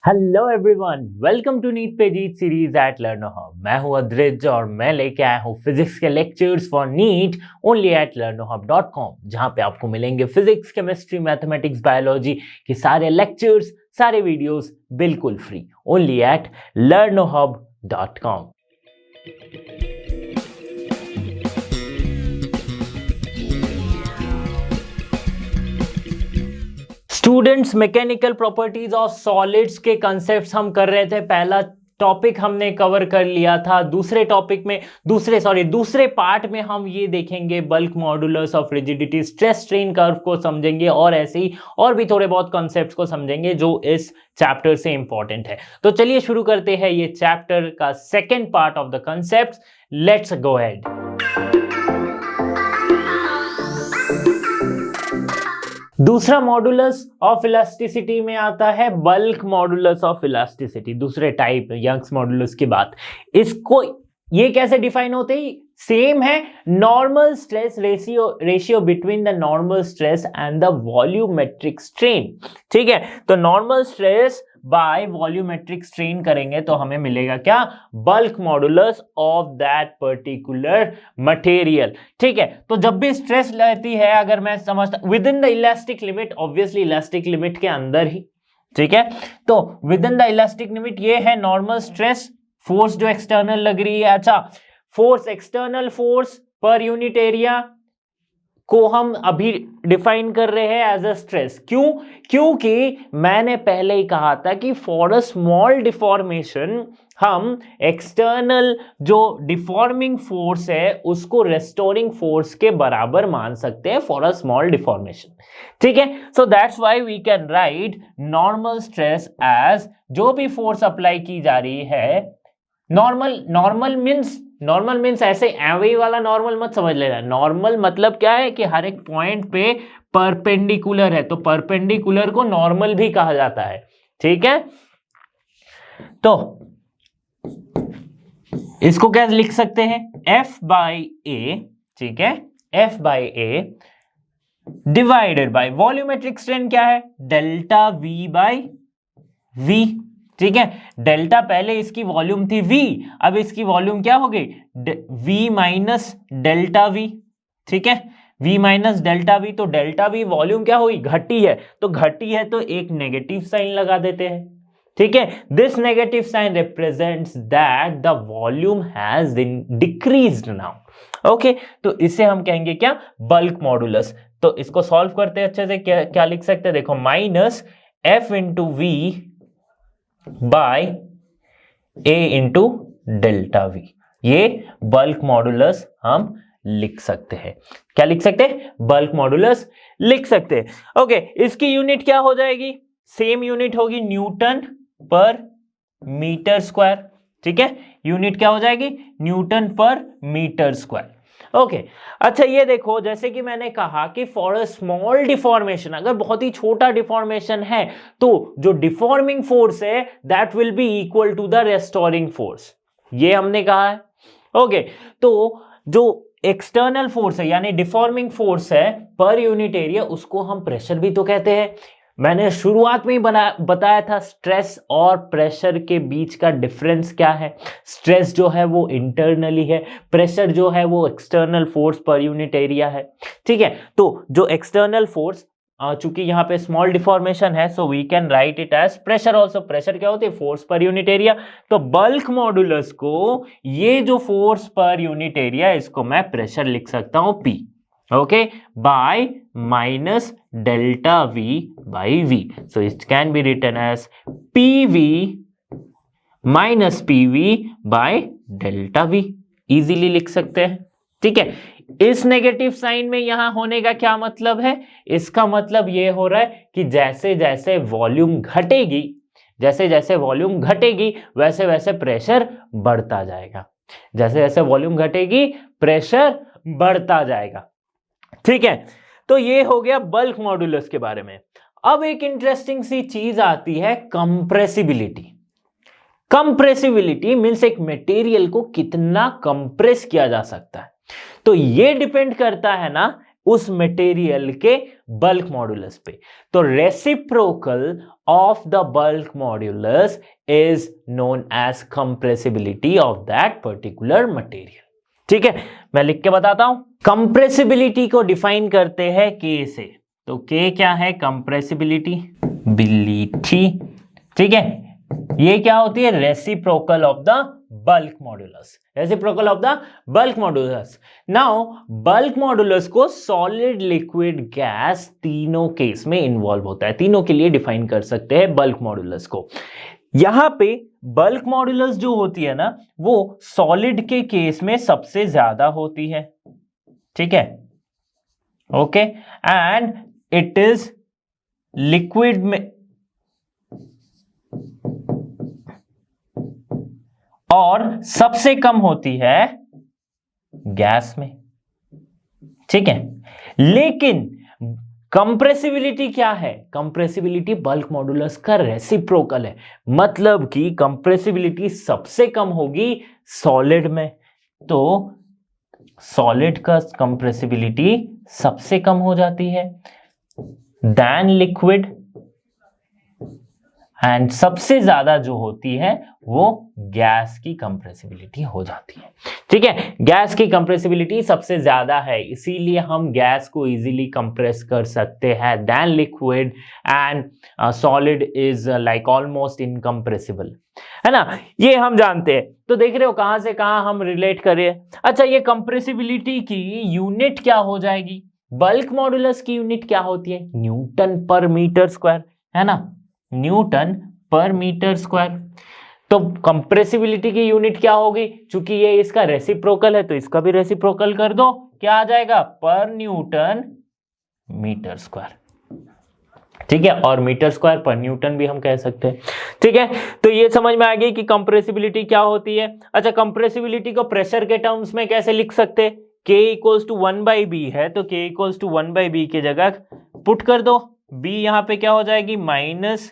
Hello everyone, welcome to NEET पे जीत series at Learnohub. मैं हूं अद्रिज और मैं लेके आया हूं फिजिक्स के lectures for NEET only at learnohub.com, जहां पे आपको मिलेंगे फिजिक्स, केमिस्ट्री, मैथमेटिक्स, बायोलॉजी के सारे लेक्चर्स, सारे वीडियोस बिल्कुल free, only at learnohub.com। Students, mechanical properties of solids के कंसेप्ट्स हम कर रहे थे। पहला टॉपिक हमने कवर कर लिया था। दूसरे पार्ट में हम ये देखेंगे bulk modulus of rigidity, stress strain curve को समझेंगे और ऐसे ही और भी थोड़े बहुत कॉन्सेप्ट्स को समझेंगे जो इस चैप्टर से इंपॉर्टेंट है। तो चलिए शुरू करते हैं ये चैप्टर का second part of the concepts. Let's go ahead. दूसरा मॉडुलस ऑफ इलास्टिसिटी में आता है बल्क मॉडुलस ऑफ इलास्टिसिटी, दूसरे टाइप यंग्स मॉडुलस की बात। इसको ये कैसे डिफाइन होते हैं? सेम है, normal stress ratio between the normal stress and the volumetric strain. ठीक है, तो normal stress by volumetric strain करेंगे तो हमें मिलेगा क्या? Bulk modulus of that particular material. ठीक है, तो जब भी स्ट्रेस रहती है, अगर मैं समझता with in the elastic limit, obviously elastic limit के अंदर ही, ठीक है, तो with in the elastic limit ये है नॉर्मल स्ट्रेस, फोर्स जो एक्सटर्नल लग रही है। अच्छा, force, external force per unit area को हम अभी डिफाइन कर रहे हैं एज अ स्ट्रेस। क्यों? क्योंकि मैंने पहले ही कहा था कि फॉर अ स्मॉल डिफॉर्मेशन हम एक्सटर्नल जो डिफॉर्मिंग फोर्स है उसको रेस्टोरिंग फोर्स के बराबर मान सकते हैं फॉर अ स्मॉल डिफॉर्मेशन। ठीक है, so that's why we can write normal stress as जो भी फोर्स अप्लाई की जा रही है। नॉर्मल मीन्स ऐसे एवे वाला नॉर्मल मत समझ लेना। नॉर्मल मतलब क्या है कि हर एक पॉइंट पे परपेंडिकुलर है, तो परपेंडिकुलर को नॉर्मल भी कहा जाता है। ठीक है, तो इसको क्या लिख सकते हैं? F बाई ए, ठीक है, F by A divided by volumetric strain क्या है? Delta V by V। ठीक है, डेल्टा पहले इसकी वॉल्यूम थी V, अब इसकी वॉल्यूम क्या हो गई? V minus delta V। ठीक है, V माइनस डेल्टा V, तो डेल्टा V वॉल्यूम क्या हुई? घटी है, तो घटी है तो एक नेगेटिव साइन लगा देते हैं। ठीक है, this negative sign represents that the volume has decreased now. Okay, तो इसे हम कहेंगे क्या? Bulk modulus. तो इसको सॉल्व करते हैं अच्छे से। क्या लिख सकते हैं? देखो, minus F into V by A into delta V, ये बल्क मॉडुलस हम लिख सकते हैं। क्या लिख सकते हैं? बल्क मॉडुलस लिख सकते हैं। ओके, इसकी यूनिट क्या हो जाएगी? सेम यूनिट होगी, न्यूटन पर मीटर स्क्वायर। ठीक है, यूनिट क्या हो जाएगी? न्यूटन पर मीटर स्क्वायर। ओके, अच्छा ये देखो, जैसे कि मैंने कहा कि फॉर अ स्मॉल डिफॉर्मेशन, अगर बहुत ही छोटा डिफॉर्मेशन है तो जो डिफॉर्मिंग फोर्स है that will be equal to the restoring force, ये हमने कहा है। ओके, तो जो एक्सटर्नल फोर्स है यानी डिफॉर्मिंग फोर्स है पर यूनिट एरिया, उसको हम प्रेशर भी तो कहते हैं। मैंने शुरुआत में ही बताया था स्ट्रेस और प्रेशर के बीच का डिफरेंस क्या है। स्ट्रेस जो है वो इंटरनली है, प्रेशर जो है वो external force per unit area है। ठीक है, तो जो एक्सटर्नल फोर्स, चूंकि यहाँ पे स्मॉल डिफॉर्मेशन है, so we can write it as pressure also. Pressure क्या होती है? Force per unit area. तो बल्क मॉडुलस को, ये जो फोर्स पर यूनिट एरिया, इसको मैं प्रेशर लिख सकता हूं P, okay, by minus delta V by V। So it can be written as PV minus PV by delta V, easily लिख सकते हैं। ठीक है, इस नेगेटिव साइन में यहां होने का क्या मतलब है? इसका मतलब ये हो रहा है कि जैसे जैसे वॉल्यूम घटेगी, वैसे वैसे प्रेशर बढ़ता जाएगा। जैसे जैसे वॉल्यूम घटेगी प्रेशर बढ़ता जाएगा। ठीक है, तो ये हो गया बल्क मॉडुलस के बारे में। अब एक इंटरेस्टिंग सी चीज आती है, कंप्रेसिबिलिटी। कंप्रेसिबिलिटी मीन्स एक मटेरियल को कितना कंप्रेस किया जा सकता है। तो ये डिपेंड करता है ना उस मटेरियल के बल्क मॉड्यूलस पे। तो reciprocal of the bulk modulus is known as compressibility of that particular material. ठीक है, मैं लिख के बताता हूं। कंप्रेसिबिलिटी को डिफाइन करते हैं के से। तो के क्या है? कंप्रेसिबिलिटी बिलिटी। ठीक है, ये क्या होती है? Reciprocal of the bulk modulus. Reciprocal of the bulk modulus. Now bulk modulus को सॉलिड, लिक्विड, गैस तीनों केस में इन्वॉल्व होता है। तीनों के लिए डिफाइन कर सकते हैं बल्क मॉड्यूलस को। यहां पे बल्क मॉड्यूलस जो होती है ना, वो सॉलिड के केस में सबसे ज्यादा होती है। ठीक है, okay, and it is liquid में और सबसे कम होती है गैस में। ठीक है, लेकिन कंप्रेसिबिलिटी क्या है? कंप्रेसिबिलिटी बल्क मॉड्यूलस का रेसिप्रोकल है, मतलब कि कंप्रेसिबिलिटी सबसे कम होगी सॉलिड में। तो सॉलिड का कंप्रेसिबिलिटी सबसे कम हो जाती है देन लिक्विड, एंड सबसे ज्यादा जो होती है वो गैस की कंप्रेसिबिलिटी हो जाती है। ठीक है, गैस की कंप्रेसिबिलिटी सबसे ज्यादा है, इसीलिए हम गैस को इजीली कंप्रेस कर सकते हैं then liquid, and solid is like almost incompressible, है ना। ये हम जानते हैं। तो देख रहे हो कहां से कहां हम रिलेट कर रहे हैं। अच्छा, ये कंप्रेसिबिलिटी की यूनिट क्या हो जाएगी? बल्क मॉड्यूलस की यूनिट क्या होती है? न्यूटन पर मीटर स्क्वायर, है ना, न्यूटन पर मीटर स्क्वायर। तो कंप्रेसिबिलिटी की यूनिट क्या होगी? चूंकि ये इसका रेसिप्रोकल है तो इसका भी रेसिप्रोकल कर दो, क्या आ जाएगा? पर न्यूटन मीटर स्क्वायर। ठीक है, और मीटर स्क्वायर पर न्यूटन भी हम कह सकते हैं। ठीक है, तो ये समझ में आ गई कि कंप्रेसिबिलिटी क्या होती है। अच्छा, कंप्रेसिबिलिटी को प्रेशर के टर्म्स में कैसे लिख सकते हैं? K इक्वल्स टू 1/b है, तो K इक्वल्स टू 1/b की जगह पुट कर दो। B यहां पे क्या हो जाएगी? माइनस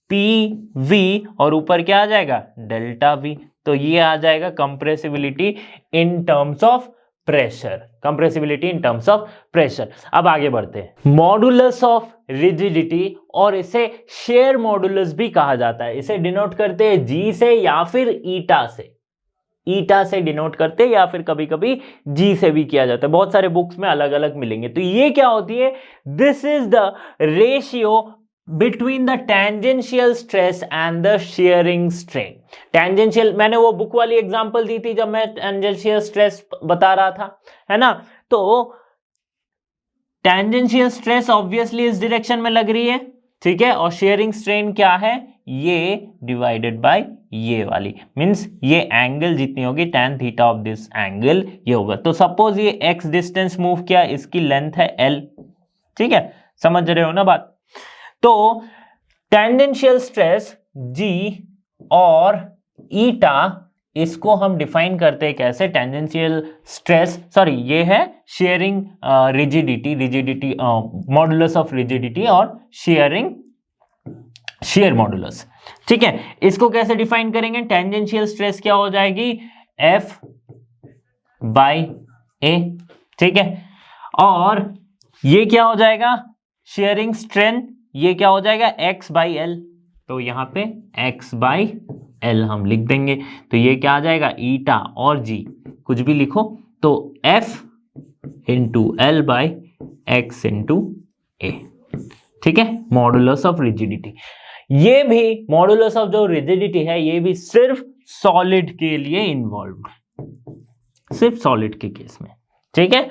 PV, और ऊपर क्या आ जाएगा? Delta V। तो ये आ जाएगा compressibility in terms of pressure. Compressibility in terms of pressure. अब आगे बढ़ते हैं। मॉडुलस ऑफ रिजिडिटी, और इसे शेयर मॉडुलस भी कहा जाता है। इसे डिनोट करते हैं G से या फिर ईटा से। ईटा से डिनोट करते हैं या फिर कभी कभी G से भी किया जाता है। बहुत सारे बुक्स में अलग अलग मिलेंगे। तो ये क्या होती है? This is the ratio between the tangential stress and the sharing strain. Tangential, मैंने वो बुक वाली एग्जांपल दी थी जब मैं टेंजेंशियल स्ट्रेस बता रहा था, है ना। तो टेंजेंशियल स्ट्रेस ऑब्वियसली इस डायरेक्शन में लग रही है, ठीक है, और शेयरिंग स्ट्रेन क्या है? ये डिवाइडेड बाय ये वाली, मींस ये एंगल जितनी होगी tan theta of this angle ये होगा। तो सपोज ये x डिस्टेंस मूव किया, इसकी लेंथ है l। ठीक है, समझ रहे हो ना बात। तो टेंजेंशियल स्ट्रेस G और ईटा, इसको हम डिफाइन करते हैं कैसे? टेंजेंशियल स्ट्रेस, सॉरी ये है sharing rigidity, modulus of rigidity और शेयर मॉडुलस। ठीक है, इसको कैसे डिफाइन करेंगे? टेंजेंशियल स्ट्रेस क्या हो जाएगी? F by A। ठीक है, और ये क्या हो जाएगा? शेयरिंग स्ट्रेन, ये क्या हो जाएगा? X by L। तो यहां पे X बाई L हम लिख देंगे। तो ये क्या आ जाएगा? ईटा और G कुछ भी लिखो, तो F into L by X into A। ठीक है, मॉडुलस ऑफ रिजिडिटी। ये भी मॉडुलस ऑफ जो रिजिडिटी है, ये भी सिर्फ सॉलिड के लिए इन्वॉल्व है, सिर्फ सॉलिड के केस में। ठीक है,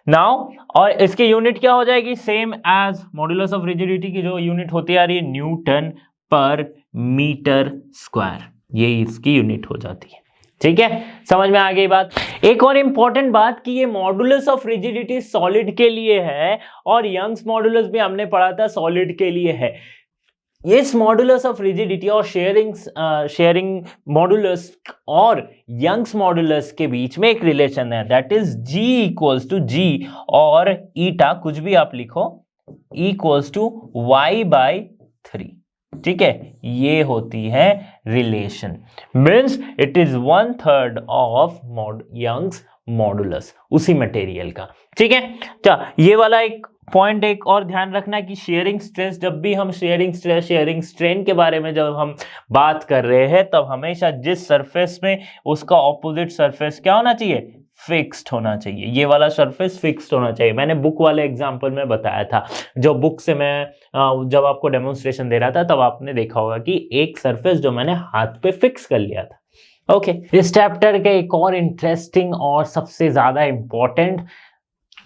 नाउ, और इसकी यूनिट क्या हो जाएगी? Same as modulus of rigidity की जो यूनिट होती आ रही है, न्यूटन पर मीटर स्क्वायर, ये इसकी यूनिट हो जाती है। ठीक है, समझ में आ गई बात। एक और इंपॉर्टेंट बात कि ये मॉडुलस ऑफ रिजिडिटी सॉलिड के लिए है, और यंग्स मॉडुलस भी हमने पढ़ा था सॉलिड के लिए है। इस मॉडुलस ऑफ रिजिडिटी और शेयरिंग मॉडुलस और यंग्स मॉडुलस के बीच में एक रिलेशन है, that is G equals to G और ईटा, कुछ भी आप लिखो, इक्वल्स टू y/3। ठीक है, ये होती है relation, means it is 1/3 of Young's modulus उसी मटेरियल का। ठीक है, तो ये वाला एक पॉइंट एक और ध्यान रखना कि शेयरिंग स्ट्रेस, जब भी हम शेयरिंग स्ट्रेस शेयरिंग स्ट्रेन के बारे में जब हम बात कर रहे हैं तब हमेशा जिस सरफेस में उसका ऑपोजिट सरफेस क्या होना चाहिए, फिक्स्ड होना चाहिए। ये वाला सरफेस फिक्स्ड होना चाहिए। मैंने बुक वाले एग्जांपल में बताया था, जो बुक से मैं जब आपको डेमोन्स्ट्रेशन दे रहा था तब आपने देखा होगा कि एक सरफेस जो मैंने हाथ पे फिक्स कर लिया था। ओके, इस चैप्टर के एक और इंटरेस्टिंग और सबसे ज्यादा इंपॉर्टेंट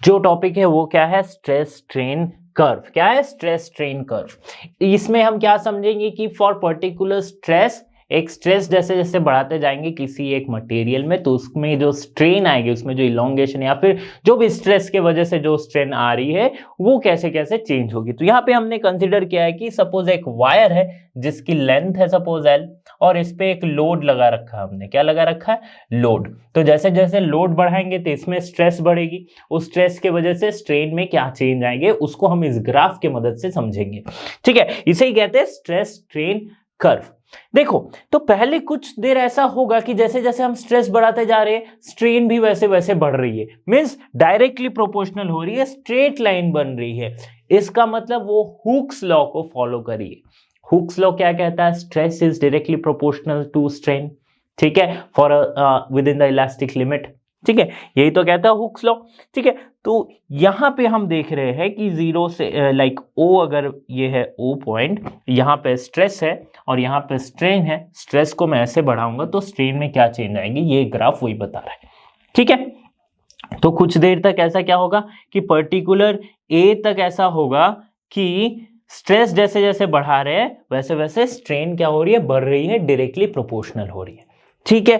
जो टॉपिक है वो क्या है, स्ट्रेस स्ट्रेन कर्व। क्या है, स्ट्रेस स्ट्रेन कर्व। इसमें हम क्या समझेंगे कि फॉर पर्टिकुलर स्ट्रेस, एक स्ट्रेस जैसे जैसे बढ़ाते जाएंगे किसी एक मटेरियल में तो उसमें जो स्ट्रेन आएगी, उसमें जो इलोंगेशन या फिर जो भी स्ट्रेस के वजह से जो स्ट्रेन आ रही है वो कैसे कैसे चेंज होगी। तो यहाँ पे हमने कंसीडर किया है कि सपोज एक वायर है जिसकी लेंथ है सपोज L और इस पे एक लोड लगा रखा है हमने। क्या लगा रखा है, लोड। तो जैसे जैसे लोड बढ़ाएंगे तो इसमें स्ट्रेस बढ़ेगी, उस स्ट्रेस के वजह से स्ट्रेन में क्या चेंज आएंगे उसको हम इस ग्राफ के मदद से समझेंगे। ठीक है, इसे ही कहते हैं स्ट्रेस स्ट्रेन कर्व। देखो, तो पहले कुछ देर ऐसा होगा कि जैसे जैसे हम स्ट्रेस बढ़ाते जा रहे हैं स्ट्रेन भी वैसे वैसे बढ़ रही है, मींस डायरेक्टली प्रोपोर्शनल हो रही है, स्ट्रेट लाइन बन रही है। इसका मतलब वो हुक्स लॉ को फॉलो करिए। हुक्स लॉ क्या कहता है, stress is directly proportional to strain. ठीक है, for within the elastic limit. ठीक है, यही तो कहता है हुक्स लॉ। ठीक है, तो यहां पे हम देख रहे हैं कि जीरो से लाइक O, अगर ये है O पॉइंट, यहाँ पे स्ट्रेस है और यहाँ पे स्ट्रेन है। स्ट्रेस को मैं ऐसे बढ़ाऊंगा तो स्ट्रेन में क्या चेंज आएंगे, ये ग्राफ वही बता रहा है। ठीक है, तो कुछ देर तक ऐसा क्या होगा कि पर्टिकुलर A तक ऐसा होगा कि स्ट्रेस जैसे जैसे बढ़ा रहे हैं वैसे वैसे स्ट्रेन क्या हो रही है, बढ़ रही है, डायरेक्टली प्रोपोर्शनल हो रही है। ठीक है,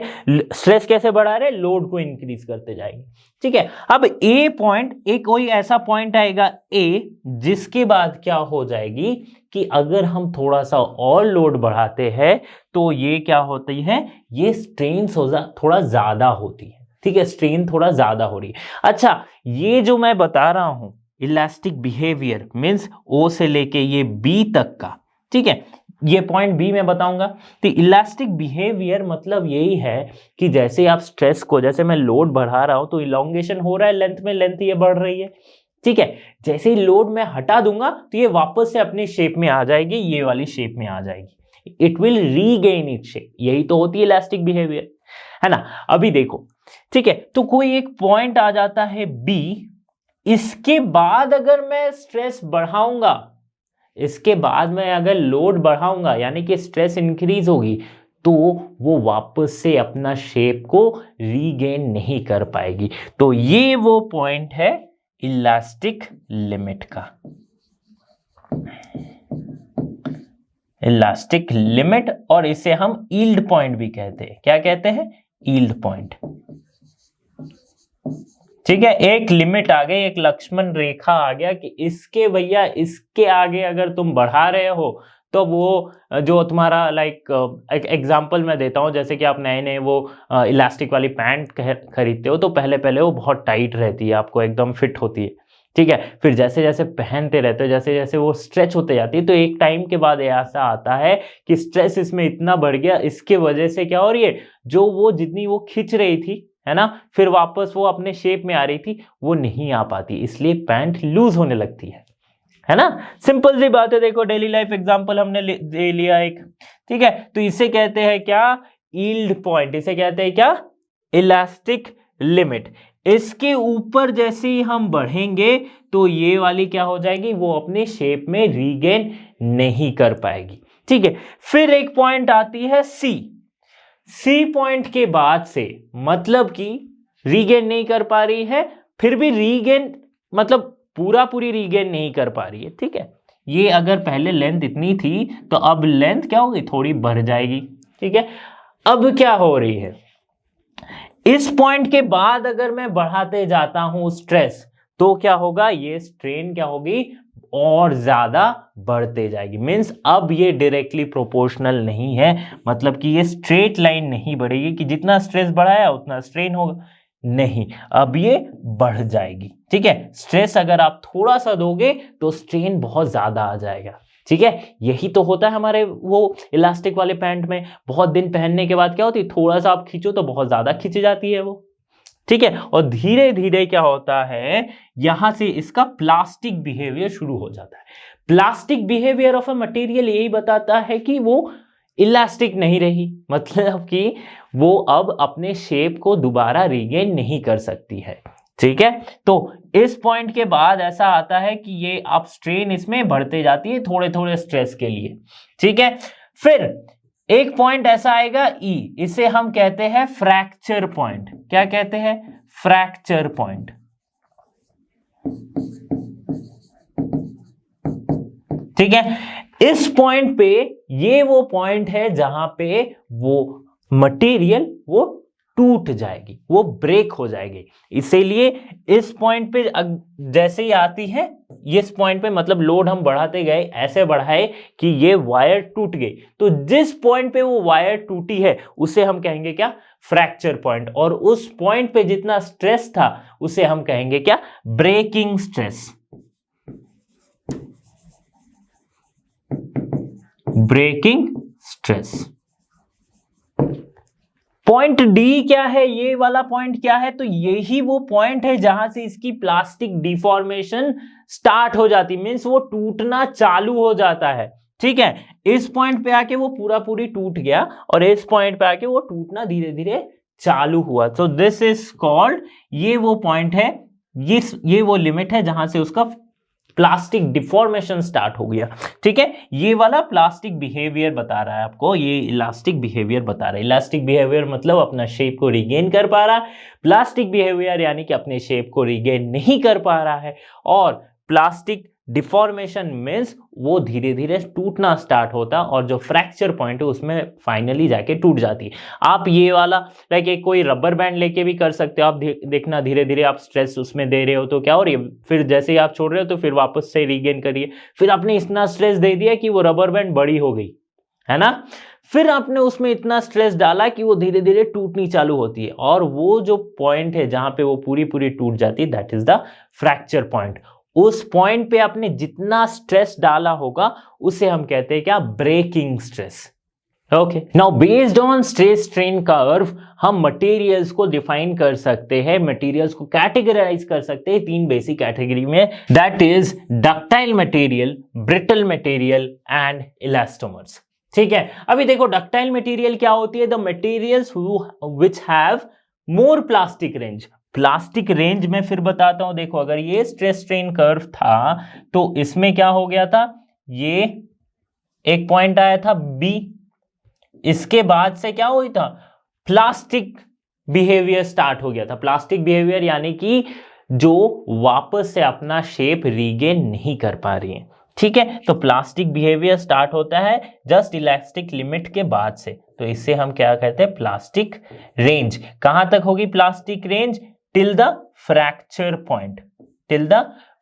स्ट्रेस कैसे बढ़ा रहे हैं, लोड को इंक्रीज करते जाएंगे। ठीक है, अब ए पॉइंट, एक कोई ऐसा पॉइंट आएगा ए जिसके बाद क्या हो जाएगी कि अगर हम थोड़ा सा और लोड बढ़ाते हैं तो ये क्या होती है, ये स्ट्रेन थोड़ा ज्यादा होती है। ठीक है, स्ट्रेन थोड़ा ज्यादा हो रही है। अच्छा, ये जो मैं बता रहा हूं इलास्टिक बिहेवियर मींस O से लेके ये B तक का, ठीक है, ये पॉइंट B में बताऊंगा। तो इलास्टिक बिहेवियर मतलब यही है कि जैसे आप स्ट्रेस को, जैसे मैं लोड बढ़ा रहा हूं तो इलोंगेशन हो रहा है लेंथ में, लेंथ ये बढ़ रही है। ठीक है, जैसे ही लोड मैं हटा दूंगा तो ये वापस से अपनी शेप में आ जाएगी, ये वाली शेप में आ जाएगी। It will regain it shape. यही तो होती है इलास्टिक बिहेवियर, है ना। अभी देखो, ठीक है, तो कोई एक पॉइंट आ जाता है B, इसके बाद अगर मैं स्ट्रेस बढ़ाऊंगा, इसके बाद मैं अगर लोड बढ़ाऊंगा यानी कि स्ट्रेस इंक्रीज होगी तो वो वापस से अपना शेप को रीगेन नहीं कर पाएगी। तो ये वो पॉइंट है इलास्टिक लिमिट का, इलास्टिक लिमिट, और इसे हम यील्ड पॉइंट भी कहते हैं। क्या कहते हैं, यील्ड पॉइंट। ठीक है, एक लिमिट आ गई, एक लक्ष्मण रेखा आ गया कि इसके भैया इसके आगे अगर तुम बढ़ा रहे हो तो वो जो तुम्हारा लाइक एग्जांपल मैं देता हूं, जैसे कि आप नए नए वो इलास्टिक वाली पैंट खरीदते हो तो पहले पहले वो बहुत टाइट रहती है, आपको एकदम फिट होती है। ठीक है, फिर जैसे जैसे पहनते रहते हो, जैसे जैसे वो स्ट्रेच होते जाती है तो एक टाइम के बाद ऐसा आता है कि स्ट्रेस इसमें इतना बढ़ गया, इसके वजह से क्या हो रही है, जो वो जितनी वो खींच रही थी, है ना, फिर वापस वो अपने शेप में आ रही थी, वो नहीं आ पाती, इसलिए पैंट लूज होने लगती है ना। सिंपल सी बात है, देखो डेली लाइफ एग्जांपल हमने दे लिया एक। ठीक है, तो इसे कहते हैं क्या, यील्ड पॉइंट। इसे कहते हैं क्या, इलास्टिक लिमिट। इसके ऊपर जैसे ही हम बढ़ेंगे तो ये वाली क्या हो जाएगी, वो अपने शेप में रीगेन नहीं कर पाएगी। ठीक है, फिर एक पॉइंट आती है सी पॉइंट के बाद से, मतलब कि रीगेन नहीं कर पा रही है, फिर भी रीगेन मतलब पूरी रीगेन नहीं कर पा रही है। ठीक है, ये अगर पहले लेंथ इतनी थी तो अब लेंथ क्या होगी, थोड़ी बढ़ जाएगी। ठीक है, अब क्या हो रही है, इस पॉइंट के बाद अगर मैं बढ़ाते जाता हूं स्ट्रेस तो क्या होगा, ये स्ट्रेन क्या होगी, और ज्यादा बढ़ते जाएगी। मींस अब ये डायरेक्टली प्रोपोर्शनल नहीं है, मतलब कि ये स्ट्रेट लाइन नहीं बढ़ेगी कि जितना स्ट्रेस बढ़ाया उतना स्ट्रेन होगा, नहीं, अब ये बढ़ जाएगी। ठीक है, स्ट्रेस अगर आप थोड़ा सा दोगे तो स्ट्रेन बहुत ज्यादा आ जाएगा। ठीक है, यही तो होता है हमारे वो इलास्टिक वाले पैंट में। बहुत दिन पहनने के बाद क्या होती है, थोड़ा सा आप खींचो तो बहुत ज्यादा खींच जाती है वो। ठीक है, और धीरे धीरे क्या होता है, यहां से इसका प्लास्टिक बिहेवियर शुरू हो जाता है। Plastic behaviour of a material यही बताता है कि वो इलास्टिक नहीं रही, मतलब कि वो अब अपने शेप को दोबारा रिगेन नहीं कर सकती है। ठीक है, तो इस पॉइंट के बाद ऐसा आता है कि ये अब स्ट्रेन इसमें बढ़ते जाती है थोड़े थोड़े स्ट्रेस के लिए। ठीक है, फिर एक पॉइंट ऐसा आएगा ई, इसे हम कहते हैं फ्रैक्चर पॉइंट। क्या कहते हैं? Fracture point. ठीक है, इस पॉइंट पे, ये वो पॉइंट है जहां पे वो मटेरियल वो टूट जाएगी, वो ब्रेक हो जाएगी। इसीलिए इस पॉइंट पे जैसे ही आती है, इस पॉइंट पे मतलब लोड हम बढ़ाते गए, ऐसे बढ़ाए कि ये वायर टूट गई, तो जिस पॉइंट पे वो वायर टूटी है उसे हम कहेंगे क्या? Fracture point. और उस पॉइंट पे जितना स्ट्रेस था उसे हम कहेंगे क्या? Breaking stress. Breaking stress. Point D क्या है? ये वाला पॉइंट क्या है? तो यही वो पॉइंट है जहां से इसकी प्लास्टिक डिफॉर्मेशन स्टार्ट हो जाती, मींस वो टूटना चालू हो जाता है। ठीक है, इस पॉइंट पे आके वो पूरा पूरी टूट गया और इस पॉइंट पे आके वो टूटना धीरे धीरे चालू हुआ। तो दिस इज कॉल्ड, ये वो पॉइंट है, ये वो लिमिट है जहां से उसका प्लास्टिक डिफॉर्मेशन स्टार्ट हो गया। ठीक है, ये वाला प्लास्टिक बिहेवियर बता रहा है आपको, ये इलास्टिक बिहेवियर बता रहा है। इलास्टिक बिहेवियर मतलब अपना शेप को रिगेन कर पा रहा है, प्लास्टिक बिहेवियर यानी कि अपने शेप को रिगेन नहीं कर पा रहा है, और प्लास्टिक डिफॉर्मेशन मीन्स वो धीरे धीरे टूटना स्टार्ट होता और जो फ्रैक्चर पॉइंट है उसमें फाइनली जाके टूट जाती है। आप ये वाला लाइक एक कोई रबर बैंड लेके भी कर सकते हो आप, देखना धीरे धीरे आप स्ट्रेस उसमें दे रहे हो तो क्या हो रही है, फिर जैसे ही आप छोड़ रहे हो तो फिर वापस से रीगेन करिए, फिर आपने इतना स्ट्रेस दे दिया कि वो रबर बैंड बड़ी हो गई है ना, फिर आपने उसमें इतना स्ट्रेस डाला कि वो धीरे धीरे टूटनी चालू होती है, और वो जो पॉइंट है जहां पे वो पूरी पूरी टूट जाती है that is the fracture point. उस पॉइंट पे आपने जितना स्ट्रेस डाला होगा उसे हम कहते हैं क्या? Breaking stress. Okay, now based on stress strain curve हम मटेरियल्स को डिफाइन कर सकते हैं, मटेरियल्स को कैटेगराइज कर सकते हैं तीन बेसिक कैटेगरी में, that is ductile material, brittle material and elastomers. ठीक है, अभी देखो डक्टाइल मटेरियल क्या होती है? The materials which have more plastic range. Plastic range में फिर बताता हूं, देखो अगर ये स्ट्रेस स्ट्रेन कर्व था तो इसमें क्या हो गया था, ये एक पॉइंट आया था बी, इसके बाद से क्या हुई था? प्लास्टिक बिहेवियर स्टार्ट हो गया था। प्लास्टिक बिहेवियर यानी कि जो वापस से अपना शेप रीगेन नहीं कर पा रही है। ठीक है, तो प्लास्टिक बिहेवियर स्टार्ट होता है जस्ट इलास्टिक लिमिट के बाद से, तो इससे हम क्या कहते हैं? Plastic range. कहां तक होगी plastic range? Till the fracture point, till the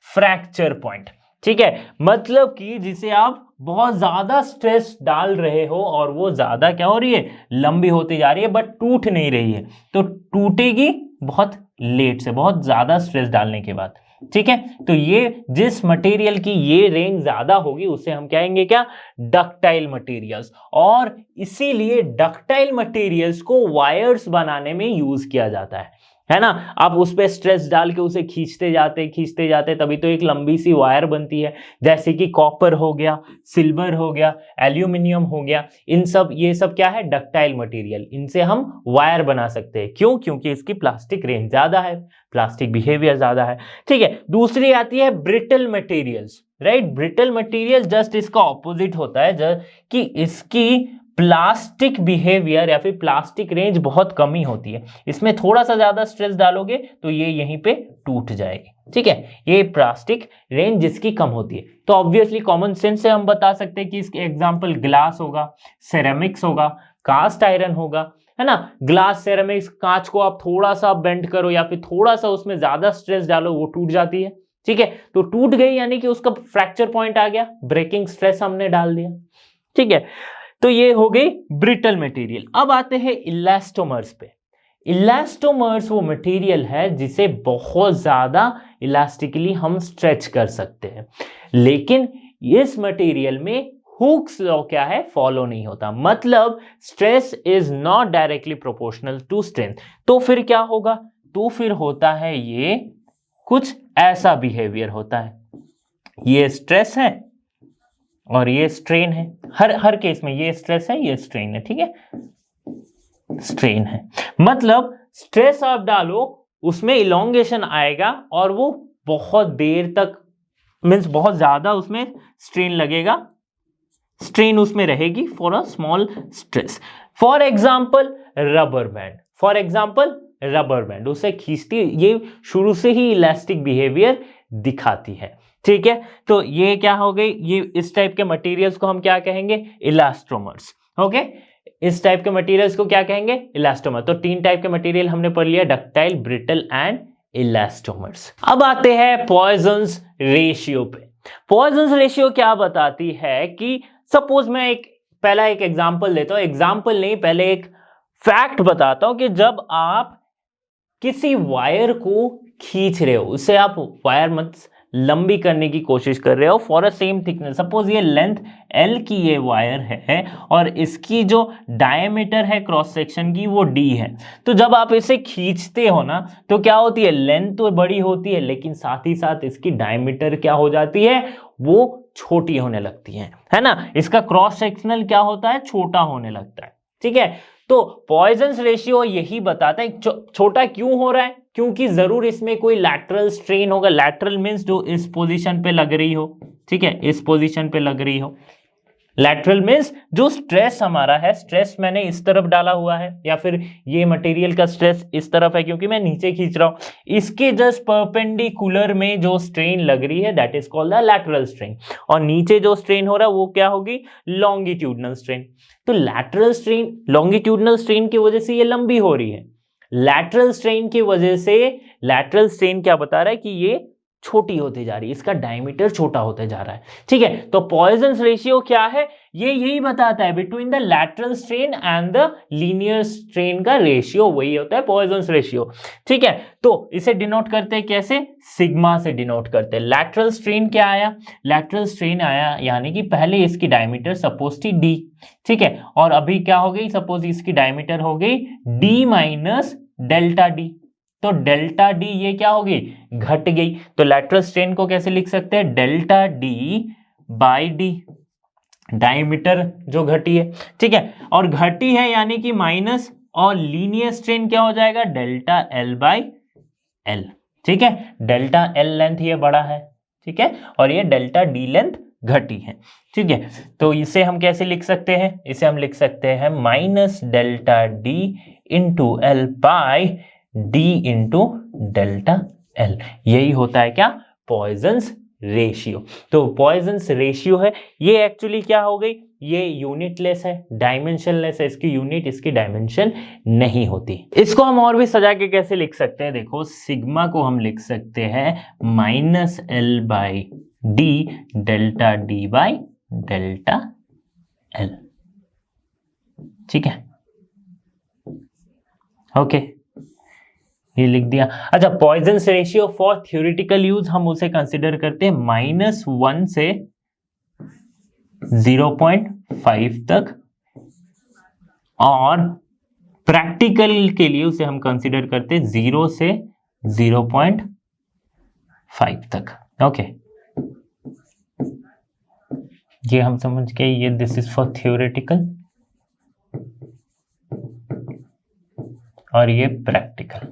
fracture point. ठीक है, मतलब कि जिसे आप बहुत ज्यादा स्ट्रेस डाल रहे हो और वो ज्यादा क्या हो रही है? लंबी होती जा रही है बट टूट नहीं रही है, तो टूटेगी बहुत लेट से, बहुत ज्यादा स्ट्रेस डालने के बाद। ठीक है, तो ये जिस मटेरियल की ये रेंज ज्यादा होगी उसे हम कहेंगे क्या? Ductile materials. और इसीलिए डक्टाइल मटेरियल्स को वायर्स बनाने में यूज किया जाता है ना। आप उस पर स्ट्रेस डाल के उसे खींचते जाते तभी तो एक लंबी सी वायर बनती है, जैसे कि कॉपर हो गया, सिल्वर हो गया, एल्यूमिनियम हो गया, ये सब क्या है? Ductile material. इनसे हम वायर बना सकते हैं। क्यों? क्योंकि इसकी प्लास्टिक रेंज ज्यादा है, प्लास्टिक बिहेवियर ज्यादा है। ठीक है, दूसरी आती है brittle materials, right. Brittle material just इसका ऑपोजिट होता है, कि इसकी प्लास्टिक बिहेवियर या फिर प्लास्टिक रेंज बहुत कम ही होती है। इसमें थोड़ा सा ज्यादा स्ट्रेस डालोगे तो ये यहीं पे टूट जाएगी। ठीक है, ये प्लास्टिक रेंज जिसकी कम होती है। तो ऑब्वियसली कॉमन सेंस से हम बता सकते हैं कि इसके एग्जांपल ग्लास होगा, सेरेमिक्स होगा, कास्ट आयरन होगा, है ना। ग्लास, सेरेमिक्स, कांच को आप थोड़ा सा बेंड करो या फिर थोड़ा सा उसमें ज्यादा स्ट्रेस डालो, वो टूट जाती है। ठीक है, तो टूट गई यानी कि उसका फ्रैक्चर पॉइंट आ गया, ब्रेकिंग स्ट्रेस हमने डाल दिया। ठीक है, तो ये हो गई ब्रिटल मटेरियल। अब आते हैं इलास्टोमर्स पे। इलास्टोमर्स वो मटेरियल है जिसे बहुत ज्यादा इलास्टिकली हम स्ट्रेच कर सकते हैं, लेकिन इस मटेरियल में हुक्स लॉ क्या है? फॉलो नहीं होता। मतलब stress is not directly proportional to strength. तो फिर क्या होगा? तो फिर होता है ये कुछ ऐसा बिहेवियर होता है, ये स्ट्रेस है और ये स्ट्रेन है, हर केस में ये स्ट्रेस है ये स्ट्रेन है, ठीक है, स्ट्रेन है। मतलब स्ट्रेस आप डालो उसमें इलोंगेशन आएगा और वो बहुत देर तक, मीन्स बहुत ज्यादा उसमें स्ट्रेन लगेगा, स्ट्रेन उसमें रहेगी for a small stress. For example rubber band, for example rubber band उसे खींचती, ये शुरू से ही इलास्टिक बिहेवियर दिखाती है, ठीक है। तो ये क्या हो गई, ये इस टाइप के मटेरियल्स को हम क्या कहेंगे, इलास्टोमर्स, ओके। इस टाइप के मटेरियल्स को क्या कहेंगे, इलास्टोमर। तो 3 टाइप के मटेरियल हमने पढ़ लिया, डक्टाइल, ब्रिटल एंड इलास्टोमर्स। अब आते हैं पॉइजन्स रेशियो पे। पॉइजन्स रेशियो क्या बताती है कि सपोज मैं पहला एक एग्जांपल देता हूं, एग्जांपल नहीं पहले एक फैक्ट बताता हूं कि जब आप किसी वायर को खींच रहे हो, उससे आप वायर मत लंबी करने की कोशिश कर रहे हो for a same thickness, suppose ये लेंथ L की ये वायर है और इसकी जो डायमीटर है क्रॉस सेक्शन की वो D है। तो जब आप इसे खींचते हो ना तो क्या होती है, लेंथ तो बड़ी होती है लेकिन साथ ही साथ इसकी डायमीटर क्या हो जाती है, वो छोटी होने लगती है ना। इसका क्रॉस सेक्शनल क्या होता है, छोटा होने लगता है, ठीक है। तो पॉइजन्स रेशियो यही बताता है छोटा क्यों हो रहा है, क्योंकि जरूर इसमें कोई लैटरल स्ट्रेन होगा। लैटरल मींस जो इस पोजीशन पे लग रही हो, ठीक है, इस पोजीशन पे लग रही हो। लैटरल मींस जो स्ट्रेस हमारा है, स्ट्रेस मैंने इस तरफ डाला हुआ है, या फिर ये मटेरियल का स्ट्रेस इस तरफ है क्योंकि मैं नीचे खींच रहा हूं, इसके जस्ट परपेंडिकुलर में जो स्ट्रेन लग रही है that is called the lateral strain. और नीचे जो स्ट्रेन हो रहा है वो क्या होगी, लॉन्गिट्यूडनल स्ट्रेन। तो लैटरल स्ट्रेन, लॉन्गिट्यूडनल स्ट्रेन की वजह से ये लंबी हो रही है, लैटरल स्ट्रेन की वजह से, लैटरल स्ट्रेन क्या बता रहा है कि ये छोटी होती जा रही है, इसका डायमीटर छोटा होता जा रहा है, ठीक है। तो पॉइजन्स रेशियो क्या है, ये यही बताता है between the lateral strain and the linear strain का रेशियो वही होता है पॉइजन्स रेशियो, ठीक है। तो इसे डिनोट करते हैं कैसे, सिग्मा से डिनोट करते हैं। लैटरल स्ट्रेन क्या आया, लैटरल स्ट्रेन आया यानी कि पहले इसकी डायमीटर सपोज थी D, ठीक है, और अभी क्या हो गई, सपोज इसकी डायमीटर हो गई D माइनस डेल्टा D। तो डेल्टा D ये क्या होगी, घट गई। तो लैटरल स्ट्रेन को कैसे लिख सकते हैं, delta D by D, diameter जो घटी है, ठीक है, और घटी है यानी कि माइनस, और लीनियर स्ट्रेन क्या हो जाएगा, डेल्टा L बाई L, ठीक है। डेल्टा L लेंथ ये बड़ा है, ठीक है, और ये डेल्टा D लेंथ घटी है, ठीक है। तो इसे हम कैसे लिख सकते हैं, इसे हम लिख सकते हैं minus delta D into L by D into delta L। यही होता है क्या, पॉइजन्स रेशियो। तो पॉइजन्स रेशियो है ये, एक्चुअली क्या हो गई, ये यूनिटलेस है, डायमेंशनलेस है, इसकी यूनिट इसकी डायमेंशन नहीं होती। इसको हम और भी सजा के कैसे लिख सकते हैं, देखो सिग्मा को हम लिख सकते हैं minus L by D delta D by delta L, ठीक है, ओके, ये लिख दिया। अच्छा, Poisson's ratio for theoretical use हम उसे कंसिडर करते हैं -1 से 0.5 तक, और प्रैक्टिकल के लिए उसे हम कंसिडर करते हैं 0 से 0.5 तक, ओके। ये हम समझ गए, ये दिस इज फॉर थ्योरेटिकल और ये प्रैक्टिकल।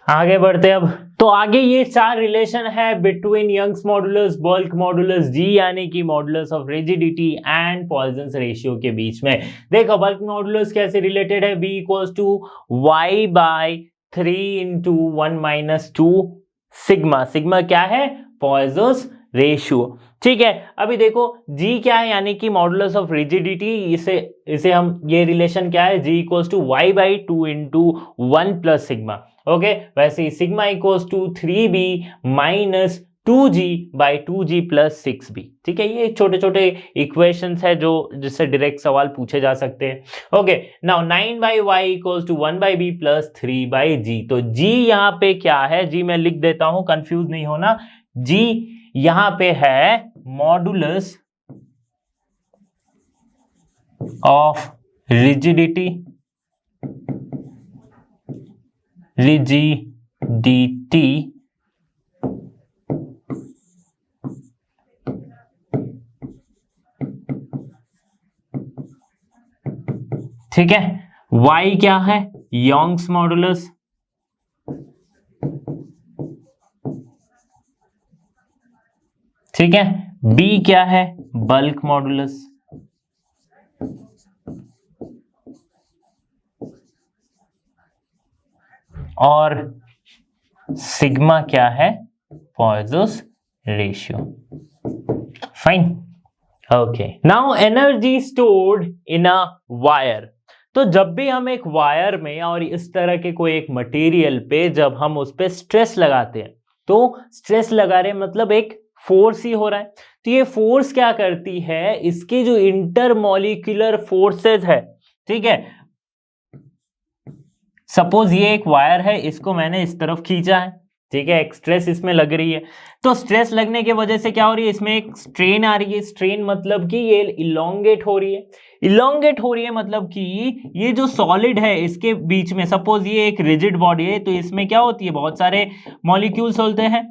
आगे बढ़ते अब, तो आगे ये 4 रिलेशन है between Young's modulus, bulk modulus, G यानी कि modulus of rigidity and Poisson's ratio के बीच में। देखो बल्क मॉडुलस कैसे रिलेटेड है, B equals to y by 3 into 1 minus 2 sigma. Sigma क्या है, पॉइजन्स रेशियो, ठीक है। अभी देखो G क्या है, यानी कि मॉडुलस ऑफ रिजिडिटी, इसे हम, ये रिलेशन क्या है, G equals to y by 2 into 1 plus sigma, okay. वैसे ही sigma equals to 3b minus 2g by 2g plus 6b, ठीक है। ये छोटे छोटे इक्वेशंस है जो जिससे डायरेक्ट सवाल पूछे जा सकते हैं, okay. Now 9 by Y equals to 1 by B plus 3 by G. तो g यहाँ पे क्या है, g मैं लिख देता हूं, कंफ्यूज नहीं होना। g यहाँ पे है मॉडुलस ऑफ रिजिडिटी रिजिडिटी ठीक है। y क्या है? Young's modulus. ठीक है। b क्या है? Bulk modulus. और सिग्मा क्या है? Poisson's ratio. Fine. Okay, now energy stored in a wire. तो जब भी हम एक वायर में और इस तरह के कोई एक मटेरियल पे जब हम उस पे स्ट्रेस लगाते हैं, तो स्ट्रेस लगा रहे मतलब एक फोर्स ही हो रहा है। तो ये फोर्स क्या करती है, इसके जो इंटरमॉलिक्यूलर फोर्सेस है, ठीक है, सपोज ये एक वायर है, इसको मैंने इस तरफ खींचा है, ठीक है, एक स्ट्रेस इसमें लग रही है। तो स्ट्रेस लगने की वजह से क्या हो रही है, इसमें एक स्ट्रेन आ रही है। स्ट्रेन मतलब कि ये इलोंगेट हो रही है। इलोंगेट हो रही है मतलब कि ये जो सॉलिड है इसके बीच में, सपोज ये एक रिजिड बॉडी है, तो इसमें क्या होती है, बहुत सारे मॉलिक्यूल्स होते हैं,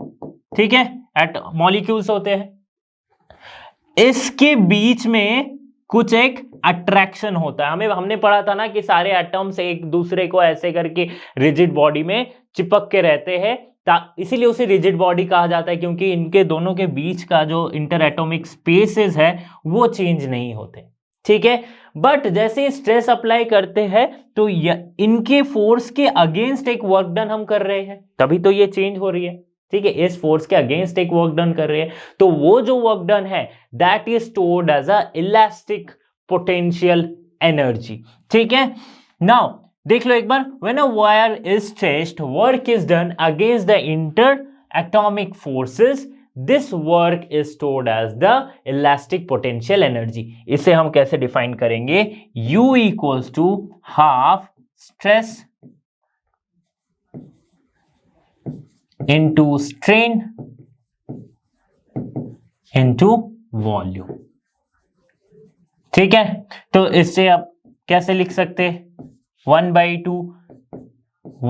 ठीक है, मॉलिक्यूल्स होते हैं। इसके बीच में कुछ एक अट्रैक्शन होता है। हमने पढ़ा था ना कि सारे एटम्स एक दूसरे को ऐसे करके रिजिड बॉडी में चिपक के रहते हैं, इसीलिए उसे रिजिड बॉडी कहा जाता है, क्योंकि इनके दोनों के बीच का जो इंटर एटॉमिक स्पेसेस है वो चेंज नहीं होते, ठीक है। बट जैसे स्ट्रेस अप्लाई करते हैं तो इनके फोर्स के अगेंस्ट एक वर्क डन हम कर रहे हैं, तभी तो ये चेंज हो रही है, ठीक है। इस फोर्स के अगेंस्ट एक वर्क डन कर रहे हैं, तो वो जो वर्क डन है that is stored as a elastic potential energy, ठीक है। नाउ देख लो एक बार, when a wire is stretched, work is done against the interatomic forces, this work is stored as the elastic potential energy. इसे हम कैसे define करेंगे, U equals to half stress into strain into volume, ठीक है। तो इससे आप कैसे लिख सकते, 1/2